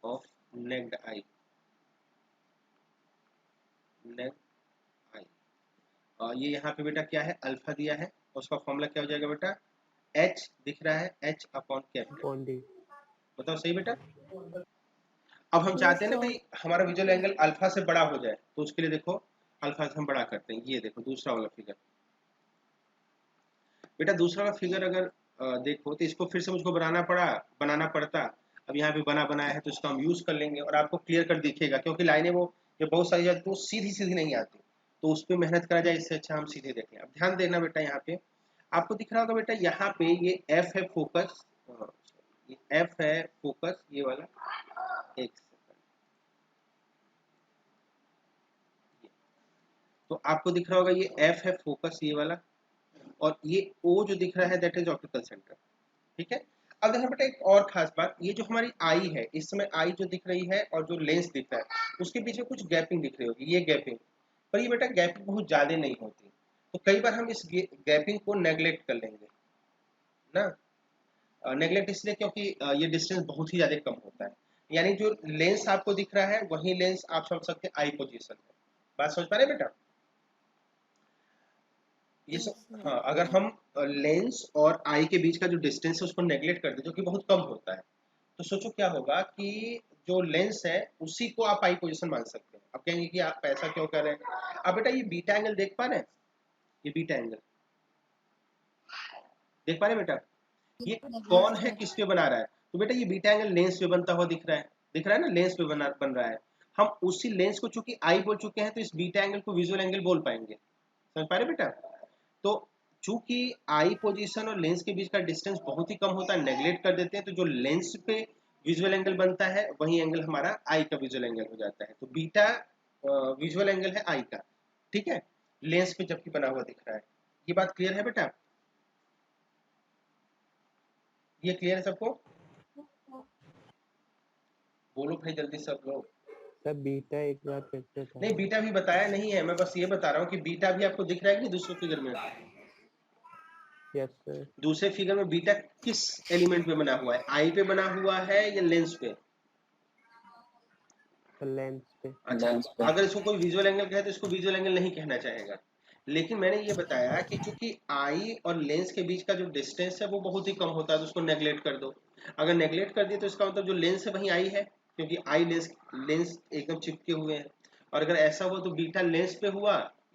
of naked eye, naked eye. ये यहाँ पे बेटा क्या है, अल्फा दिया है, उसका फॉर्मूला क्या हो जाएगा बेटा, एच दिख रहा है, एच अपॉन कैपिटल, बताओ सही बेटा। अब हम चाहते हैं ना भाई हमारा विजुअल एंगल अल्फा से बड़ा हो जाए, तो उसके लिए देखो अल्फा से हम बड़ा करते हैं। ये देखो दूसरा वाला फिगर, बेटा दूसरा वाला फिगर अगर देखो तो इसको फिर से मुझको बनाना पड़ता। अब यहाँ पे बना बनाया है तो इसको हम यूज कर लेंगे और आपको क्लियर कर दिखेगा, क्योंकि लाइनें वो ये बहुत सारी जाती है सीधी सीधी नहीं आती, तो उस पर मेहनत करा जाए, इससे अच्छा हम सीधे देखें। अब ध्यान देना बेटा, यहाँ पे आपको दिख रहा होगा बेटा, यहाँ पे ये एफ है फोकस, ये एफ है फोकस ये वाला, एक तो आपको दिख रहा होगा ये एफ है फोकस ये वाला, और ये ओ जो दिख रहा है दैट इज ऑप्टिकल सेंटर, ठीक है। अब देखो बेटा एक और खास बात, ये जो हमारी आई है, इस समय आई जो दिख रही है और जो लेंस दिख रहा है उसके बीच में कुछ गैपिंग दिख रही होगी, ये गैपिंग, पर ये बेटा गैपिंग बहुत ज्यादा नहीं होती, तो कई बार हम इस गैपिंग को नेग्लेक्ट कर लेंगे ना। नेग्लेक्ट इसलिए क्योंकि ये डिस्टेंस बहुत ही ज्यादा कम होता है, यानी जो लेंस आपको दिख रहा है वही लेंस आप समझ सकते हैं आई पोजीशन है। बात समझ पा रहे बेटा? ये Yes, सब sir. हाँ, अगर हम लेंस और आई के बीच का जो डिस्टेंस है उसको नेग्लेक्ट कर दे, जो कि बहुत कम होता है, तो सोचो क्या होगा कि जो लेंस है उसी को आप आई पोजीशन मान सकते हैं। अब कहेंगे कि आप ऐसा क्यों कर रहे हैं। अब बेटा ये बीटा एंगल देख पा रहे हैं, ये बीटा एंगल देख पा रहे हैं बेटा, ये कौन है, sir. किस पे बना रहा है, तो बेटा ये बीटा एंगल लेंस पे बनता हुआ दिख रहा है ना, लेंस पे बन रहा है। हम उसी लेंस को चूंकि आई बोल चुके हैं तो इस बीटा एंगल को विजुअल एंगल बोल पाएंगे, समझ पा रहे बेटा। तो चूंकि आई पोजीशन और लेंस के बीच का डिस्टेंस बहुत ही कम होता है, नेग्लेक्ट कर देते हैं, तो जो लेंस पे विजुअल एंगल बनता है वही एंगल हमारा आई का विजुअल एंगल हो जाता है। तो बीटा विजुअल एंगल है आई का, ठीक है, लेंस पे जबकि बना हुआ दिख रहा है। ये बात क्लियर है बेटा? ये क्लियर है सबको? बोलो भाई जल्दी सब लोग। सर बीटा एक बार फिर से बताएं। नहीं बीटा भी बताया नहीं है, मैं बस ये बता रहा हूँ कि बीटा भी आपको दिख रहा है कि नहीं दूसरे फिगर में। Yes sir. दूसरे फिगर में बीटा किस एलिमेंट पे बना हुआ है, आई पे बना हुआ है या लेंस पे? लेंस पे। अच्छा, लेंस पे। अगर इसको कोई विजुअल एंगल कहे तो इसको विजुअल एंगल नहीं कहना चाहेगा, लेकिन मैंने ये बताया कि चूंकि आई और लेंस के बीच का जो डिस्टेंस है वो बहुत ही कम होता है, तो उसको नेग्लेक्ट कर दो। अगर नेग्लेक्ट कर दिए तो इसका मतलब जो लेंस है वही आई है, क्योंकि आई लेंस लेंस एकदम चिपके हुए हैं। और अगर ऐसा हुआ तो बीटा लेंस पे हुआ,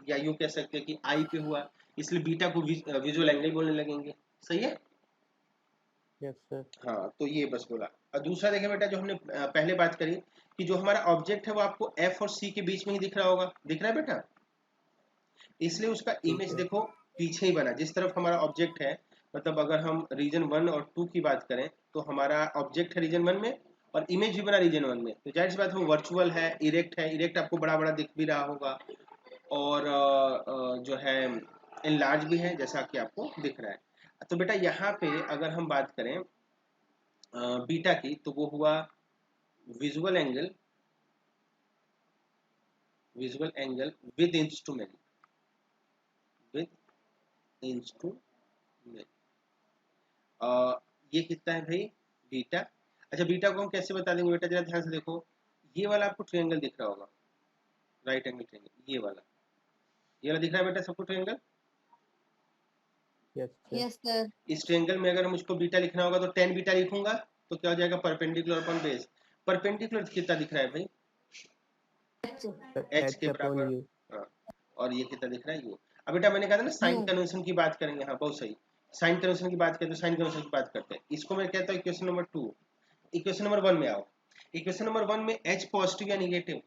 या यूं कह सकते हैं कि आई पे हुआ, इसलिए बीटा को विजुअल एंगल बोलने लगेंगे, सही है। Yes sir. हाँ तो ये बस बोला। और दूसरा देखें बेटा, जो हमने पहले बात करी कि जो हमारा ऑब्जेक्ट है वो आपको एफ और सी के बीच में ही दिख रहा होगा, दिख रहा है बेटा, इसलिए उसका इमेज देखो पीछे ही बना, जिस तरफ हमारा ऑब्जेक्ट है। मतलब अगर हम रीजन 1 और 2 की बात करें तो हमारा ऑब्जेक्ट है रीजन 1 में और इमेज भी बना रीजन 1 में, तो जाहिर सी बात है वर्चुअल है, इरेक्ट आपको बड़ा बड़ा दिख भी रहा होगा, और जो है इनलार्ज भी है जैसा कि आपको दिख रहा है। तो बेटा यहाँ पे अगर हम बात करें बीटा की, तो वो हुआ विजुअल एंगल विद इंस्ट्रूमेंट ये कितना है भाई, बीटा। अच्छा, बीटा को हम कैसे बता देंगे बेटा, जरा ध्यान से देखो। ये वाला आपको ट्रायंगल दिख रहा होगा, राइट एंगल ट्रायंगल, ये वाला दिख रहा है बेटा सबको ट्रायंगल। Yes, sir. इस ट्रायंगल में अगर मुझको बीटा लिखना होगा तो tan बीटा लिखूंगा, तो क्या हो जाएगा, परपेंडिकुलर अपॉन बेस। परपेंडिकुलर कितना दिख रहा है भाई, h के बराबर। हाँ, और ये कितना दिख रहा है, u। अब बेटा मैंने कहा था ना साइन U. कन्वेंशन की बात करेंगे। हाँ, बहुत सही, साइन कन्वेंशन की बात करते हैं, साइन कन्वेंशन की बात करते हैं। इसको मैं कहता हूँ इक्वेशन नंबर 2। इक्वेशन नंबर 1 में आओ। इक्वेशन नंबर 1 में h पॉजिटिव या निगेटिव,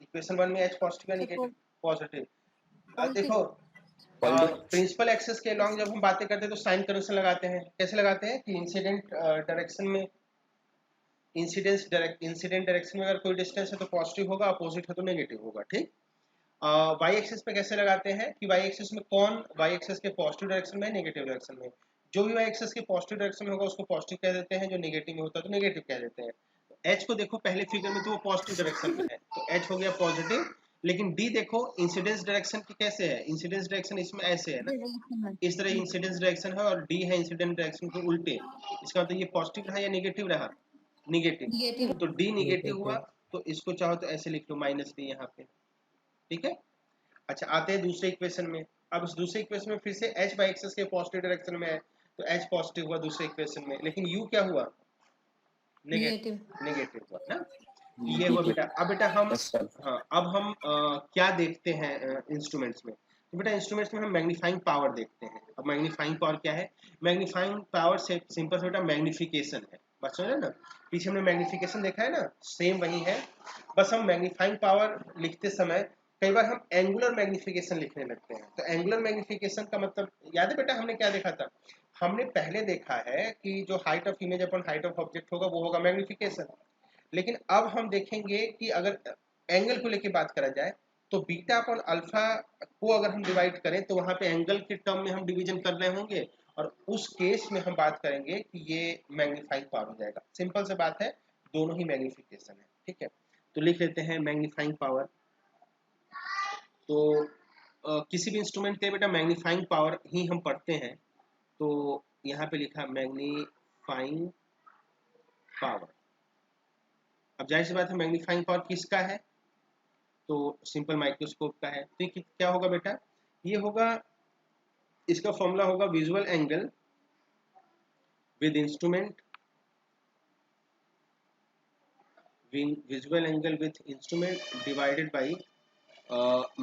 इक्वेशन 1 में h पॉजिटिव या निगेटिव, पॉजिटिव। देखो, प्रिंसिपल एक्सिस के अलॉन्ग जब हम बातें करते हैं तो साइन कन्वेंशन लगाते हैं। कैसे लगाते हैं कि इंसिडेंट डायरेक्शन में, इंसिडेंट डायरेक्शन में अगर कोई डिस्टेंस है तो पॉजिटिव होगा, अपोजिट है तो नेगेटिव होगा, ठीक। वाई एक्सिस पे कैसे लगाते हैं कि वाई एक्सिस में कौन वाई एक्सिस के पॉजिटिव डायरेक्शन में, नेगेटिव डायरेक्शन में। जो भी वाई एक्सिस के पॉजिटिव डायरेक्शन में होगा उसको पॉजिटिव कह देते हैं, जो नेगेटिव में होता है तो नेगेटिव कह देते हैं। एच को देखो पहले फिगर में तो वो पॉजिटिव डायरेक्शन में है, तो एच हो गया पॉजिटिव। लेकिन डी देखो इंसिडेंस डायरेक्शन की कैसे है, इंसिडेंस डायरेक्शन इसमें ऐसे है ना, इस तरह इंसिडेंस डायरेक्शन है, और डी है इंसिडेंट डायरेक्शन के उल्टे। इसका मतलब ये पॉजिटिव रहा या नेगेटिव रहा, नेगेटिव। Negative. तो डी नेगेटिव हुआ, तो इसको चाहो तो ऐसे लिख लो माइनस डी यहाँ पे, ठीक है। अच्छा, आते हैं दूसरे इक्वेशन में। अब इस दूसरे इक्वेशन में फिर से h बाई एक्सिस के पॉजिटिव डायरेक्शन में है, तो h पॉजिटिव हुआ दूसरे इक्वेशन में, लेकिन u क्या हुआ, Negative. नेगेटिव हुआ ना। ये हुआ बेटा। अब बेटा हम, Yes, sir. हाँ, अब हम क्या देखते हैं इंस्ट्रूमेंट्स में, तो बेटा इंस्ट्रूमेंट्स में हम मैग्नीफाइंग पावर देखते हैं। अब मैग्नीफाइंग पावर क्या है, मैग्नीफाइंग पावर से सिंपल से बेटा मैग्निफिकेशन है, बात समझ रहे ना। पीछे हमने मैग्निफिकेशन देखा है ना, सेम वही है, बस हम मैग्नीफाइंग पावर लिखते समय कई बार हम एंगुलर मैग्निफिकेशन लिखने लगते हैं। तो एंगुलर मैग्निफिकेशन का मतलब याद है बेटा, हमने क्या देखा था, हमने पहले देखा है कि जो height of image upon height of object होगा वो होगा मैग्निफिकेशन। लेकिन अब हम देखेंगे कि अगर एंगल को लेके बात करा जाए तो बीटा अपन अल्फा को अगर हम डिवाइड करें तो वहां पे एंगल के टर्म में हम डिवीजन कर रहे होंगे, और उस केस में हम बात करेंगे कि ये मैग्नीफाइंग पावर हो जाएगा। सिंपल से बात है, दोनों ही मैग्निफिकेशन है, ठीक है। तो लिख लेते हैं मैग्नीफाइंग पावर। तो किसी भी इंस्ट्रूमेंट के बेटा मैग्नीफाइंग पावर ही हम पढ़ते हैं, तो यहाँ पे लिखा मैग्नीफाइंग पावर। अब जाहिर सी बात है मैग्नीफाइंग पावर किसका है, तो सिंपल माइक्रोस्कोप का है। तो ये क्या होगा बेटा, ये होगा, इसका फॉर्मूला होगा visual angle with instrument, visual angle with instrument divided by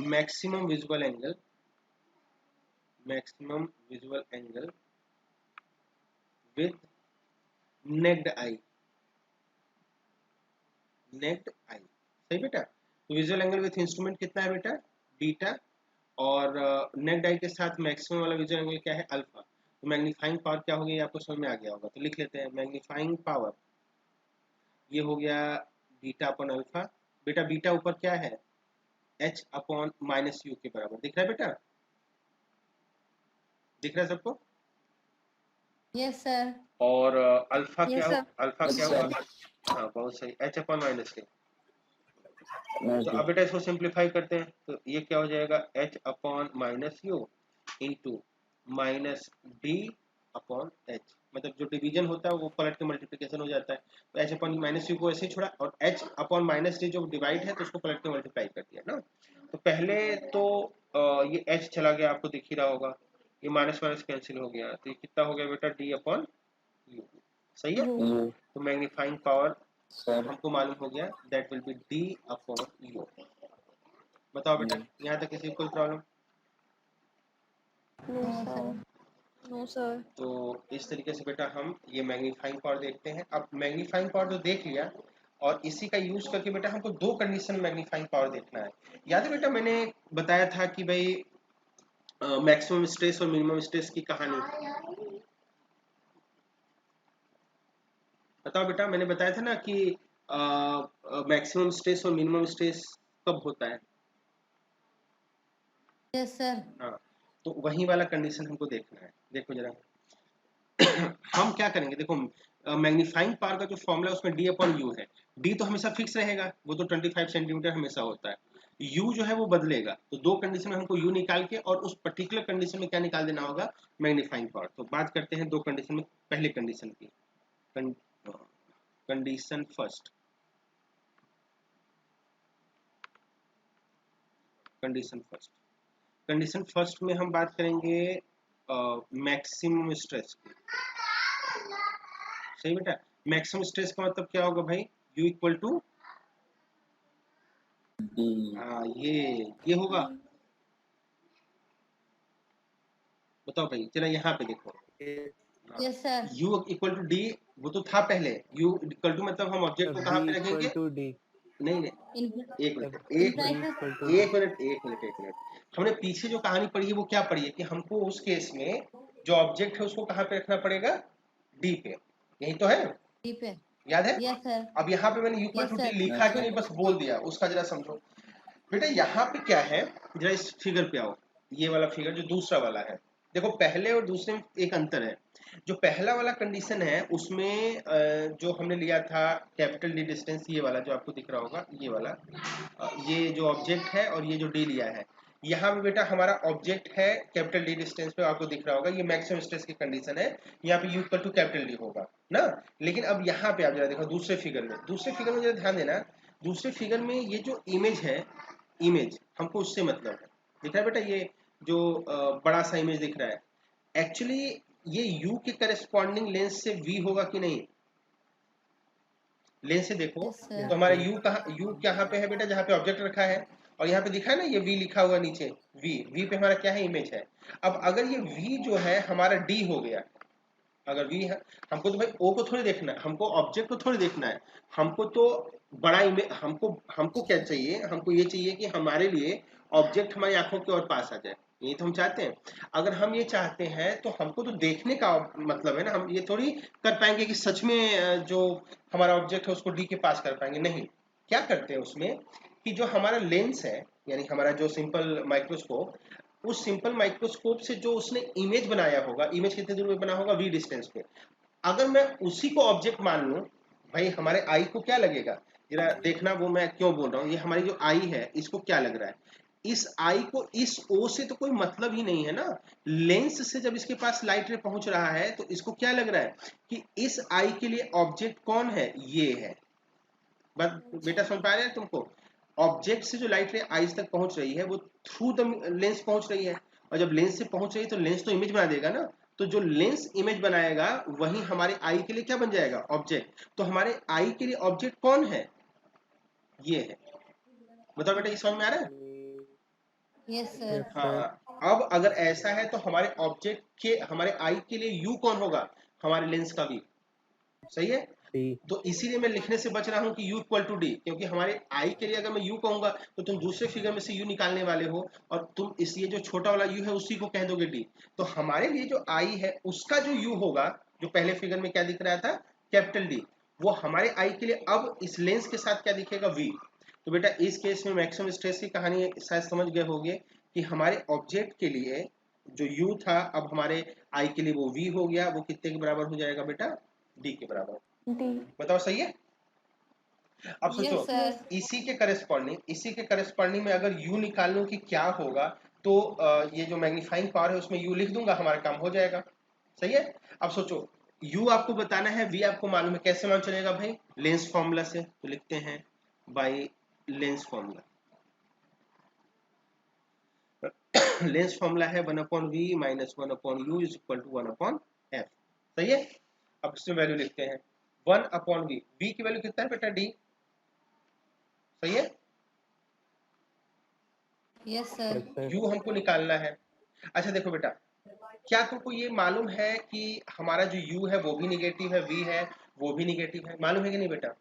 maximum visual angle with necked आई, सही बेटा। तो विजुअल एंगल विथ इंस्ट्रूमेंट कितना है बेटा, बीटा, और नेक्ड आई के साथ मैक्सिमम वाला विजुअल एंगल क्या है, अल्फा। तो मैग्नीफाइंग पावर क्या होगी, आपको समझ में आ गया होगा। तो लिख लेते हैं मैग्नीफाइंग पावर, ये हो गया बीटा अपॉन अल्फा। बेटा बीटा ऊपर क्या है, h अपॉन माइनस यू के बराबर, दिख रहा है बेटा, दिख रहा है सबको। Yes, sir. और अल्फा Yes, क्या, sir. अल्फा Yes, क्या sir. हुआ, हाँ बहुत सही, h अपॉन माइनस के। Yes, तो sir. अब बेटा इसको सिंप्लीफाई करते हैं, तो ये क्या हो जाएगा, h upon minus you into minus D upon h। मतलब जो डिवीजन होता है वो पलट के मल्टीप्लिकेशन हो जाता है। तो h अपॉन माइनस यू को ऐसे ही छोड़ा, और h अपॉन माइनस डी जो डिवाइड है तो उसको पलट के मल्टीप्लाई कर दिया ना। तो पहले तो ये h चला गया, आपको दिख ही रहा होगा, ये माइनस माइनस कैंसिल हो गया, तो ये कितना हो गया बेटा, d अपॉन यू, सही है। U. You, तो मैग्नीफाइंग पावर sir. हमको मालूम हो गया, that will be d upon you. बताओ बेटा, यहाँ तक किसी को कोई problem. No, No, sir. sir. No, sir. तो इस तरीके से बेटा हम ये मैग्नीफाइंग पावर देखते हैं। अब मैग्नीफाइंग पावर जो देख लिया, और इसी का यूज करके बेटा हमको दो कंडीशन मैग्नीफाइंग पावर देखना है। याद है बेटा मैंने बताया था कि भाई मैक्सिमम स्ट्रेस और मिनिमम स्ट्रेस की कहानी, बताओ बेटा, मैंने बताया था ना कि मैक्सिमम स्ट्रेस और मिनिमम स्ट्रेस कब होता है। Yes, sir. हाँ, तो वही वाला कंडीशन हमको देखना है। देखो जरा हम क्या करेंगे, देखो मैग्नीफाइंग पावर का जो फॉर्मूला है उसमें d अपॉन यू है। d तो हमेशा फिक्स रहेगा, वो तो 25 सेंटीमीटर हमेशा होता है। u जो है वो बदलेगा, तो दो कंडीशन में हमको u निकाल के और उस पर्टिकुलर कंडीशन में क्या निकाल देना होगा, मैग्नीफाइंग पावर। तो बात करते हैं दो कंडीशन में, पहले कंडीशन की। कंडीशन फर्स्ट, कंडीशन फर्स्ट में हम बात करेंगे मैक्सिमम स्ट्रेस की। सही बेटा, मैक्सिमम स्ट्रेस का मतलब क्या होगा भाई, u इक्वल टू ये होगा। बताओ भाई जरा यहाँ पे देखो, Yes, sir. u equal to D, वो तो था पहले। u इक्वल टू मतलब हम ऑब्जेक्ट को कहाँ पे रखेंगे, नहीं In, एक मिनट in एक मिनट prices. एक मिनट हमने पीछे जो कहानी पढ़ी है वो क्या पढ़ी है कि हमको उस केस में जो ऑब्जेक्ट है उसको कहाँ पे रखना पड़ेगा, डी पे। यही तो है, Deep है. याद है। Yes, sir. अब यहाँ पे मैंने equal Yes, to D sir. लिखा कि नहीं, बस बोल दिया, उसका जरा समझो बेटा। यहाँ पे क्या है, जरा इस फिगर पे आओ, ये वाला फिगर जो दूसरा वाला है। देखो पहले और दूसरे में एक अंतर है। जो पहला वाला कंडीशन है उसमें जो हमने लिया था कैपिटल डी डिस्टेंस, ये वाला जो आपको दिख रहा होगा, ये वाला ये जो ऑब्जेक्ट है और ये जो डी लिया है, यहाँ पे बेटा हमारा ऑब्जेक्ट है कैपिटल डी डिस्टेंस पे, आपको दिख रहा होगा ये मैक्सिमम स्ट्रेस की कंडीशन है। यहाँ पे u equal to capital D होगा ना। लेकिन अब यहाँ पे आप जरा देखो दूसरे फिगर में जरा ध्यान देना। दूसरे फिगर में ये जो इमेज है, इमेज हमको उससे मतलब है, दिख रहा है बेटा, ये जो बड़ा सा इमेज दिख रहा है, एक्चुअली ये u के करस्पॉन्डिंग लेंस से v होगा कि नहीं। लेंस से देखो Yes, sir. तो हमारा u कहाँ पे है बेटा, जहाँ पे ऑब्जेक्ट रखा है, और यहाँ पे दिखा है ना ये v लिखा हुआ नीचे, v पे हमारा क्या है, इमेज है। अब अगर ये v जो है हमारा d हो गया, अगर v है, हमको तो भाई o को थोड़ी देखना है, हमको ऑब्जेक्ट को थोड़ी देखना है, हमको तो बड़ा इमेज, हमको क्या चाहिए, हमको ये चाहिए कि हमारे लिए ऑब्जेक्ट हमारी आंखों के और पास आ जाए, यही तो हम चाहते हैं। अगर हम ये चाहते हैं तो हमको तो देखने का मतलब है ना, हम ये थोड़ी कर पाएंगे कि सच में जो हमारा ऑब्जेक्ट है उसको डी के पास कर पाएंगे, नहीं। क्या करते हैं उसमें कि जो हमारा लेंस है, यानी हमारा जो सिंपल माइक्रोस्कोप, उस सिंपल माइक्रोस्कोप से जो उसने इमेज बनाया होगा, इमेज कितने दूर में बना होगा, v डिस्टेंस पे, अगर मैं उसी को ऑब्जेक्ट मान लूं, भाई हमारे आई को क्या लगेगा, जरा देखना, वो मैं क्यों बोल रहा हूँ, ये हमारी जो आई है इसको क्या लग रहा है, इस आई को इस ओ से तो कोई मतलब ही नहीं है ना। लेंस से जब इसके पास लाइट रे पहुंच रहा है तो इसको क्या लग रहा है कि इस आई के लिए ऑब्जेक्ट कौन है, ये है। बस बेटा समझ पा रहे हैं तुमको, ऑब्जेक्ट से जो लाइट रे आईज तक पहुंच रही है वो थ्रू द लेंस पहुंच रही है, और जब लेंस से पहुंच रही है तो लेंस तो इमेज बना देगा ना। तो जो लेंस इमेज बनाएगा वही हमारे आई के लिए क्या बन जाएगा, ऑब्जेक्ट। तो हमारे आई के लिए ऑब्जेक्ट कौन है, ये है। बताओ बेटा ये समझ में आ रहा है। Yes, sir. हाँ, अब अगर ऐसा है तो हमारे ऑब्जेक्ट के, हमारे आई के लिए यू कौन होगा, हमारे लेंस का भी, सही है। तो इसीलिए मैं लिखने से बच रहा हूं कि u इक्वल टू डी, क्योंकि हमारे i के लिए अगर मैं u कहूंगा तो तुम दूसरे फिगर में से u निकालने वाले हो, और तुम इस ये जो छोटा वाला u है उसी को कह दोगे d। तो हमारे लिए जो i है उसका जो u होगा, जो पहले फिगर में क्या दिख रहा था, कैपिटल D, वो हमारे i के लिए अब इस लेंस के साथ क्या दिखेगा, v। तो बेटा इस केस में मैक्सिमम स्ट्रेस की कहानी शायद समझ गए होंगे कि हमारे ऑब्जेक्ट के लिए जो u था अब हमारे i के लिए वो v हो गया, वो कितने के बराबर हो जाएगा बेटा, d के बराबर। D. बताओ सही है। अब सोचो Yes, sir. इसी के करस्पॉन्डिंग में अगर u निकाल लूं कि क्या होगा, तो ये जो मैग्नीफाइंग पावर है उसमें u लिख दूंगा, हमारा काम हो जाएगा। सही है। अब सोचो u आपको बताना है, v आपको मालूम है, कैसे मालूम चलेगा भाई, लेंस फॉर्मूला से। तो लिखते हैं by lens formula. Lens formula है 1/v minus 1/u is equal to 1/f। सही है। अब इसमें वैल्यू लिखते हैं 1/v, v की वैल्यू कितना है बेटा, d। सही है। Yes, sir. u हमको निकालना है। अच्छा देखो बेटा, क्या तुमको ये मालूम है कि हमारा जो u है वो भी निगेटिव है, v है वो भी निगेटिव है, मालूम है कि नहीं बेटा।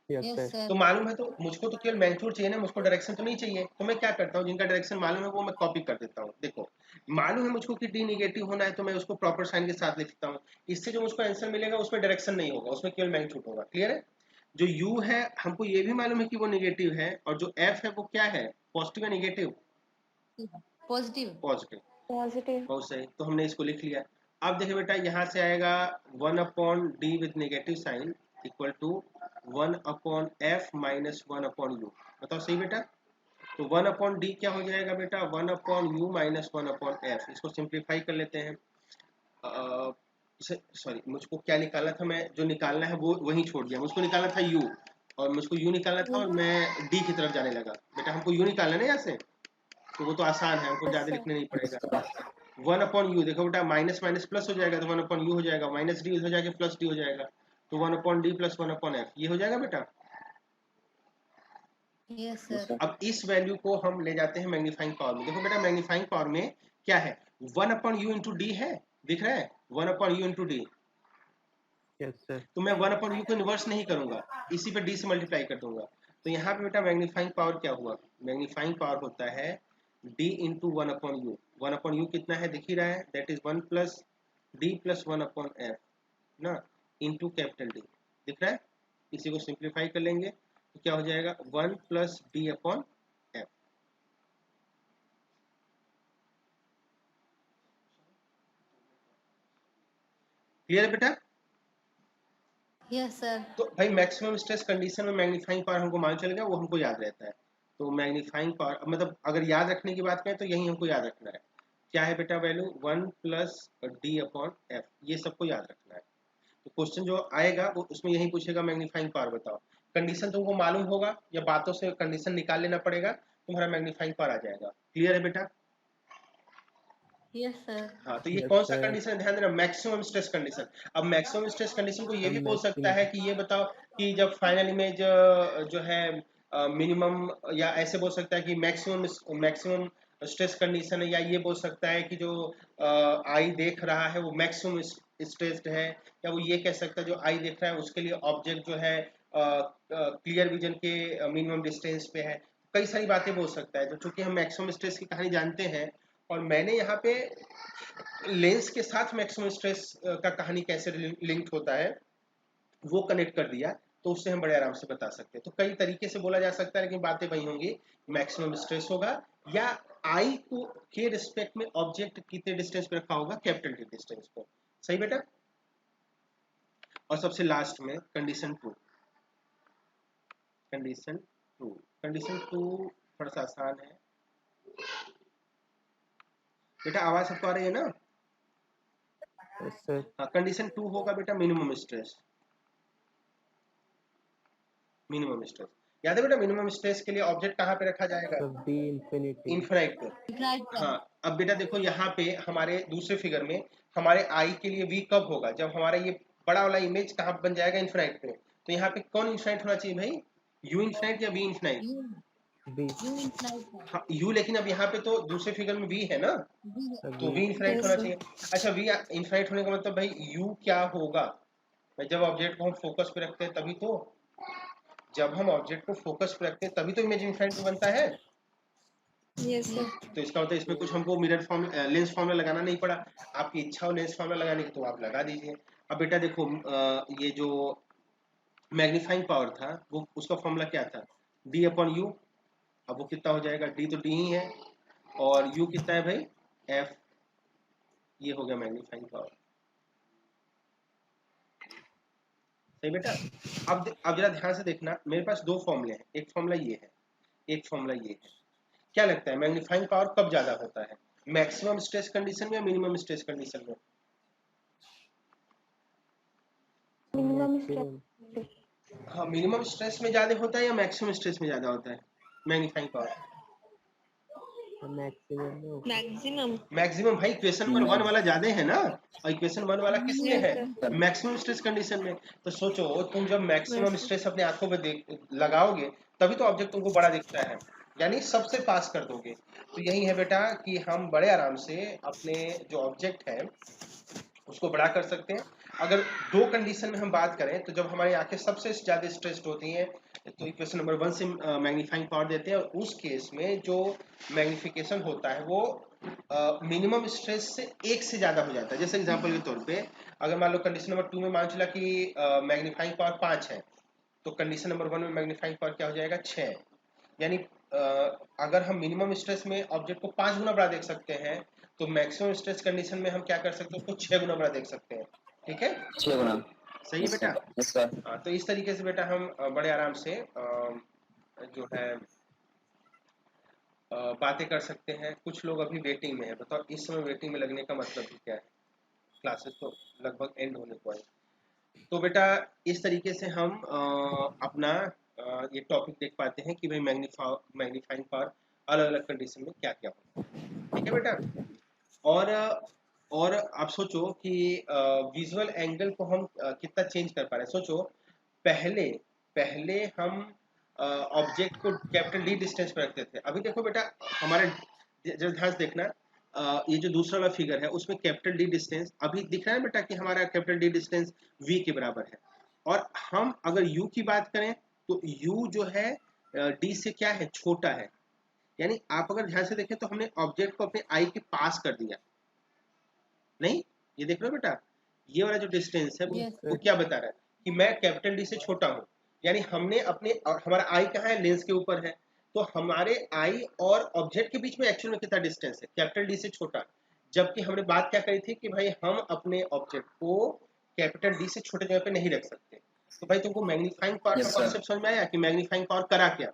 Yes, sir. तो मालूम है तो मुझको तो केवल मैग्नीट्यूड चाहिए ना, मुझको डायरेक्शन तो नहीं चाहिए। तो मैं क्या करता हूँ, जिनका डायरेक्शन मालूम है वो मैं कॉपी कर देता हूँ। देखो मालूम है मुझको कि d निगेटिव होना है तो मैं उसको प्रॉपर साइन के साथ लिखता हूँ। इससे जो मुझको आंसर मिलेगा उसमें डायरेक्शन नहीं होगा, उसमें केवल मैग्नीट्यूड होगा। क्लियर है। जो u है हमको ये भी मालूम है कि वो निगेटिव है, और जो f है वो क्या है, पॉजिटिव या निगेटिव, पॉजिटिव पॉजिटिव, पॉजिटिव, बहुत सही। तो हमने इसको लिख लिया। अब देखिए बेटा, यहाँ से आएगा 1/d with negative sign equal to 1/f minus 1/u। बताओ सही बेटा? तो 1/d क्या हो जाएगा बेटा? 1/u minus 1/f। इसको सिंप्लीफाई कर लेते हैं। सॉरी, मुझको क्या निकालना था, मैं जो निकालना है वो वही छोड़ दिया। मुझको निकालना था u, और मुझको u निकालना था, और मैं d की तरफ जाने लगा। बेटा हमको u निकालना है ना यहाँ से, तो वो तो आसान है, हमको ज्यादा लिखने नहीं पड़ेगा। 1/u, देखो बेटा, माइनस माइनस प्लस हो जाएगा, तो 1/u हो जाएगा, माइनस d हो जाएगा, प्लस d हो जाएगा, तो 1/d प्लस 1/f ये हो जाएगा बेटा। यस सर अब इस वैल्यू को हम ले जाते हैं मैग्नीफाइंग पावर में। देखो बेटा, मैग्नीफाइंग पावर में क्या है? 1/u इंटू डी है, दिख रहा है? 1/u into D. Yes sir. तो मैं 1/u को इन्वर्स नहीं करूंगा, इसी पे d से मल्टीप्लाई कर दूंगा। तो यहाँ पे बेटा मैग्नीफाइंग पावर क्या हुआ? मैग्नीफाइंग पावर होता है d इंटू 1/u। 1/u कितना है, दिख ही रहा है, that is 1 plus d plus 1/f ना, इंटू कैपिटल D, दिख रहा है? इसी को सिंप्लीफाई कर लेंगे तो क्या हो जाएगा? 1 प्लस d/f। क्लियर है बेटा? यस सर तो भाई मैक्सिमम स्ट्रेस कंडीशन में मैग्नीफाइंग पावर हमको मालूम चल गया, वो हमको याद रहता है। तो मैग्नीफाइंग पावर मतलब अगर याद रखने की बात करें तो यही हमको याद रखना है। क्या है बेटा वैल्यू? 1 प्लस d/f, ये सबको याद रखना है। तो क्वेश्चन जो आएगा वो उसमें यही पूछेगा मैग्नीफाइंग पावर बताओ। कंडीशन तुमको मालूम होगा या बातों से कंडीशन निकाल लेना पड़ेगा, तुम्हारा मैग्नीफाइंग पावर आ जाएगा। क्लियर है बेटा? यस सर हाँ, तो ये Yes, कौन सा sir. कंडीशन है, ध्यान देना, मैक्सिमम स्ट्रेस कंडीशन। अब मैक्सिमम स्ट्रेस कंडीशन को ये भी बोल सकता है कि ये बताओ कि जब फाइनल इमेज जो है मिनिमम, या ऐसे बोल सकता है कि मैक्सिमम स्ट्रेस कंडीशन है, या ये बोल सकता है कि जो आई देख रहा है वो मैक्सिमम स्ट्रेस्ड है, या वो ये कह सकता है जो आई देख रहा है उसके लिए ऑब्जेक्ट जो है क्लियर विजन के मिनिमम डिस्टेंस पे है। कई सारी बातें बोल सकता है। तो चूंकि हम मैक्सिमम स्ट्रेस की कहानी जानते हैं, और मैंने यहाँ पे लेंस के साथ मैक्सिमम स्ट्रेस का कहानी कैसे लिंक्ड होता है वो कनेक्ट कर दिया, तो उससे हम बड़े आराम से बता सकते हैं। तो कई तरीके से बोला जा सकता है, लेकिन बातें वही होंगी। मैक्सिमम स्ट्रेस होगा, या आई को के रिस्पेक्ट में ऑब्जेक्ट कितने डिस्टेंस पे रखा होगा, कैपिटल टी डिस्टेंस पे। सही बेटा? और सबसे लास्ट में कंडीशन टू। कंडीशन टू थोड़ा सा आसान है बेटा। आवाज सबको आ रही है ना? Yes, sir. हाँ, कंडीशन टू होगा बेटा मिनिमम स्ट्रेस। मिनिमम स्ट्रेस याद है बेटा? मिनिमम स्ट्रेस के लिए ऑब्जेक्ट कहाँ पे रखा जाएगा? So D infinity. इन्फिनाइट पे। राइट पर हाँ, अब बेटा देखो यहाँ पे हमारे दूसरे फिगर में हमारे आई के लिए वी कब होगा? जब हमारा ये बड़ा वाला इमेज कहाँ बन जाएगा? इन्फिनाइट पे। तो यहाँ पे कौन इन्फिनाइट होना चाहिए भाई? यू इन्फिनाइट या v infinite? U B. U inside पर हाँ यू, लेकिन अब यहाँ पे तो दूसरे फिगर में वी है ना, तो B. वी इन्फिनाइट Yes, होना sir. चाहिए। अच्छा, वी इन्फिनाइट होने का मतलब भाई यू क्या होगा? भाई जब ऑब्जेक्ट को हम फोकस पे रखते हैं तभी तो, जब हम ऑब्जेक्ट को फोकस पे रखते हैं तभी तो इमेज इन्फिनाइट में बनता है। Yes, sir. तो इसका मतलब इसमें कुछ हमको मिरर फॉर्म लेंस फॉर्मूला लगाना नहीं पड़ा। आपकी इच्छा हो लेंस फॉर्मूला लगाने की तो आप लगा दीजिए। अब बेटा देखो ये जो मैग्नीफाइंग पावर था वो उसका फॉर्मूला क्या था? d/u। अब वो कितना हो जाएगा? d तो d ही है, और u कितना है भाई? f। ये हो गया मैग्नीफाइंग पावर। सही बेटा? अब जरा ध्यान से देखना, मेरे पास दो फॉर्मूले हैं, एक फॉर्मूला ये है, एक फॉर्मूला ये है। क्या लगता है मैग्नीफाइंग पावर कब ज्यादा होता है? मैक्सिमम स्ट्रेस कंडीशन में या मिनिमम स्ट्रेस कंडीशन में? Minimum Maximum. stress. हाँ, मिनिमम स्ट्रेस में ज्यादा होता है या मैक्सिमम स्ट्रेस में ज्यादा होता है magnifying power? Maximum. No. Maximum. Maximum भाई इक्वेशन नंबर 1 वाला ज्यादा है ना, और इक्वेशन 1 वाला किस में Yes, है? sir. मैक्सिमम स्ट्रेस कंडीशन में। तो सोचो तुम जब मैक्सिमम Yes, sir. स्ट्रेस अपने आंखों पे लगाओगे तभी तो ऑब्जेक्ट तुमको बड़ा दिखता है, यानी सबसे पास कर दोगे। तो यही है बेटा कि हम बड़े आराम से अपने जो ऑब्जेक्ट है उसको बड़ा कर सकते हैं। अगर दो कंडीशन में हम बात करें तो जब हमारी आंखें सबसे ज्यादा स्ट्रेस्ड होती हैं तो इक्वेशन नंबर 1 से मैग्नीफाइंग पावर देते हैं, और उस केस में जो मैग्निफिकेशन होता है वो मिनिमम स्ट्रेस से 1 से ज्यादा हो जाता है। जैसे एग्जांपल के तौर पे अगर मान लो कंडीशन नंबर 2 में मान चला कि मैग्नीफाइंग पावर 5 है, तो कंडीशन नंबर 1 में मैग्नीफाइंग पावर क्या हो जाएगा? 6। यानी अगर हम मिनिमम स्ट्रेस में ऑब्जेक्ट को 5 गुना बड़ा देख सकते हैं, तो मैक्सिमम स्ट्रेस कंडीशन में हम क्या कर सकते हैं, उसको 6 गुना बड़ा देख सकते हैं। ठीक है, 6 गुना। सही है यस बेटा? Sir, yes sir. हाँ, तो इस तरीके से बेटा हम बड़े आराम से जो है बातें कर सकते हैं। कुछ लोग अभी वेटिंग में है, बताओ इस समय वेटिंग में लगने का मतलब भी क्या है? क्लासेस तो लगभग एंड होने को है। तो बेटा इस तरीके से हम अपना ये टॉपिक देख पाते हैं कि भाई मैग्नीफाइंग पावर अलग अलग कंडीशन में क्या क्या होता है। ठीक है बेटा? और आप सोचो कि विजुअल एंगल को हम कितना चेंज कर पा रहे हैं। सोचो पहले पहले हम ऑब्जेक्ट को कैपिटल डी डिस्टेंस पे रखते थे। अभी देखो बेटा हमारे जरा ध्यान से देखना, ये जो दूसरा वाला फिगर है उसमें कैपिटल डी डिस्टेंस अभी दिख रहा है बेटा कि हमारा कैपिटल डी डिस्टेंस v के बराबर है। और हम अगर u की बात करें तो u जो है d से क्या है, छोटा है। यानी आप अगर ध्यान से देखें तो हमने ऑब्जेक्ट को अपने आई के पास कर दिया। नहीं, ये देख रहे हो बेटा, ये वाला जो डिस्टेंस है Yes, वो क्या बता रहा है कि मैं कैपिटल डी से छोटा हूँ। यानी हमने अपने, और हमारा आई कहाँ है, लेंस के ऊपर है। तो हमारे आई और ऑब्जेक्ट के बीच में एक्चुअल में कितना डिस्टेंस है, कैपिटल डी से छोटा। जबकि हमने बात क्या करी थी कि भाई हम अपने ऑब्जेक्ट को कैपिटल डी से छोटे जगह पे नहीं रख सकते। तो भाई तुमको मैग्नीफाइंग पावर का Yes, sir. कॉन्सेप्ट समझ में आया कि मैग्नीफाइंग पावर करा क्या?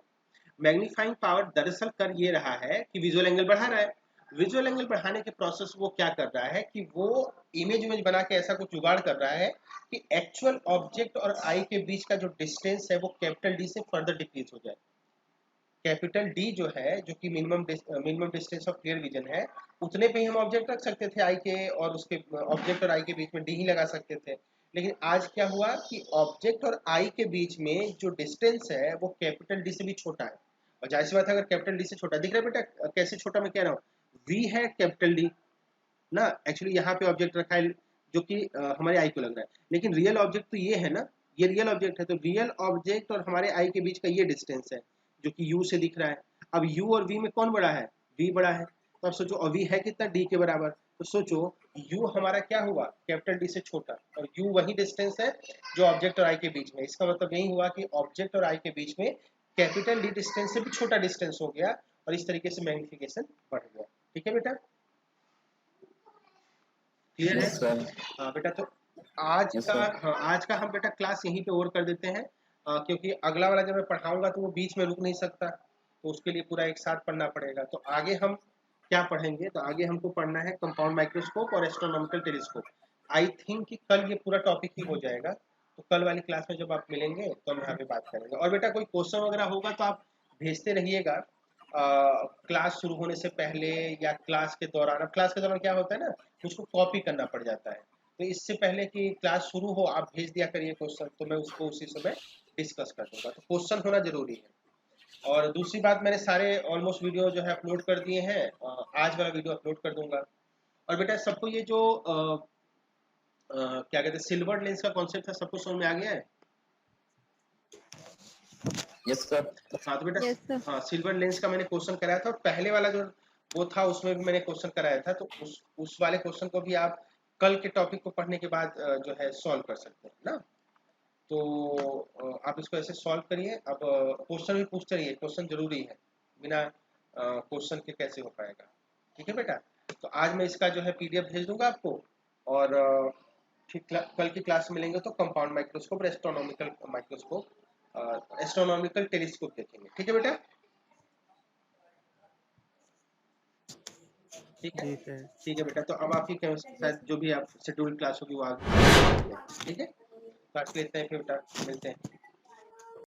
मैग्नीफाइंग पावर दरअसल कर ये रहा है कि विजुअल एंगल बढ़ा रहा है। विजुअल एंगल बढ़ाने के प्रोसेस वो क्या कर रहा है कि वो इमेज बना के ऐसा कुछ जुगाड़ कर रहा है कि एक्चुअल ऑब्जेक्ट और आई के बीच का जो डिस्टेंस है वो कैपिटल डी से फर्दर डिक्रीज हो जाए। कैपिटल डी जो है, जो कि minimum distance of clear vision है, उतने पे ही हम ऑब्जेक्ट रख सकते थे आई के, और उसके ऑब्जेक्ट और आई के बीच में डी ही लगा सकते थे। लेकिन आज क्या हुआ कि ऑब्जेक्ट और आई के बीच में जो डिस्टेंस है वो कैपिटल डी से भी छोटा है। और जाहिर सी बात है अगर कैपिटल डी से छोटा दिख रहा है बेटा, कैसे छोटा मैं कह रहा हूँ, v है कैपिटल डी ना, एक्चुअली यहाँ पे ऑब्जेक्ट रखा है जो कि हमारे आई को लग रहा है, लेकिन रियल ऑब्जेक्ट तो ये है ना, ये रियल ऑब्जेक्ट है। तो रियल ऑब्जेक्ट और हमारे आई के बीच का ये डिस्टेंस है जो कि u से दिख रहा है। अब u और v में कौन बड़ा है, v बड़ा है। तो अब सोचो, और v है कितना, d के बराबर। तो सोचो u हमारा क्या हुआ, कैपिटल डी से छोटा, और u वही डिस्टेंस है जो ऑब्जेक्ट और आई के बीच में। इसका मतलब यही हुआ कि ऑब्जेक्ट और आई के बीच में कैपिटल डी डिस्टेंस से भी छोटा डिस्टेंस हो गया, और इस तरीके से मैग्निफिकेशन बढ़ गया। ठीक है बेटा, क्लियर है? Yes sir. हाँ बेटा, तो आज Yes, का sir. हाँ आज का हम बेटा क्लास यहीं पे ओवर कर देते हैं, क्योंकि अगला वाला जब मैं पढ़ाऊंगा तो वो बीच में रुक नहीं सकता, तो उसके लिए पूरा एक साथ पढ़ना पड़ेगा। तो आगे हम क्या पढ़ेंगे, तो आगे हमको पढ़ना है कंपाउंड माइक्रोस्कोप और एस्ट्रोनॉमिकल टेलीस्कोप। आई थिंक कि कल ये पूरा टॉपिक ही हो जाएगा, तो कल वाली क्लास में जब आप मिलेंगे तो हम यहाँ पे बात करेंगे। और बेटा कोई क्वेश्चन वगैरह होगा तो आप भेजते रहिएगा क्लास शुरू होने से पहले या क्लास के दौरान। अब क्लास के दौरान क्या होता है ना, उसको कॉपी करना पड़ जाता है, तो इससे पहले कि क्लास शुरू हो आप भेज दिया करिए क्वेश्चन, तो मैं उसको उसी समय डिस्कस कर दूंगा। तो क्वेश्चन होना जरूरी है। और दूसरी बात, मैंने सारे ऑलमोस्ट वीडियो जो है अपलोड कर दिए हैं, आज वाला वीडियो अपलोड कर दूंगा। और बेटा सबको ये जो क्या कहते हैं सिल्वर लेंस का कॉन्सेप्ट है, सबको समझ में आ गया है? Yes sir. हाँ तो बेटा Yes, sir. हाँ, सिल्वर लेंस का मैंने क्वेश्चन कराया था, और पहले वाला जो वो था उसमें भी मैंने क्वेश्चन कराया था। तो उस वाले क्वेश्चन को भी आप कल के टॉपिक को पढ़ने के बाद जो है सॉल्व कर सकते हैं ना। तो आप इसको ऐसे सॉल्व करिए। अब क्वेश्चन भी पूछते रहिए, क्वेश्चन जरूरी है, बिना क्वेश्चन के कैसे हो पाएगा। ठीक है बेटा, तो आज मैं इसका जो है पीडीएफ भेज दूंगा आपको, और फिर कल की क्लास में मिलेंगे तो कंपाउंड माइक्रोस्कोप और एस्ट्रोनॉमिकल माइक्रोस्कोप, एस्ट्रोनॉमिकल टेलीस्कोप देखेंगे। ठीक है बेटा, ठीक है? ठीक है। ठीक है बेटा, तो अब आपकी शायद जो भी आप शेड्यूल क्लास होगी वो आगे। ठीक है, तो आज के लिए इतना ही, फिर बेटा मिलते हैं।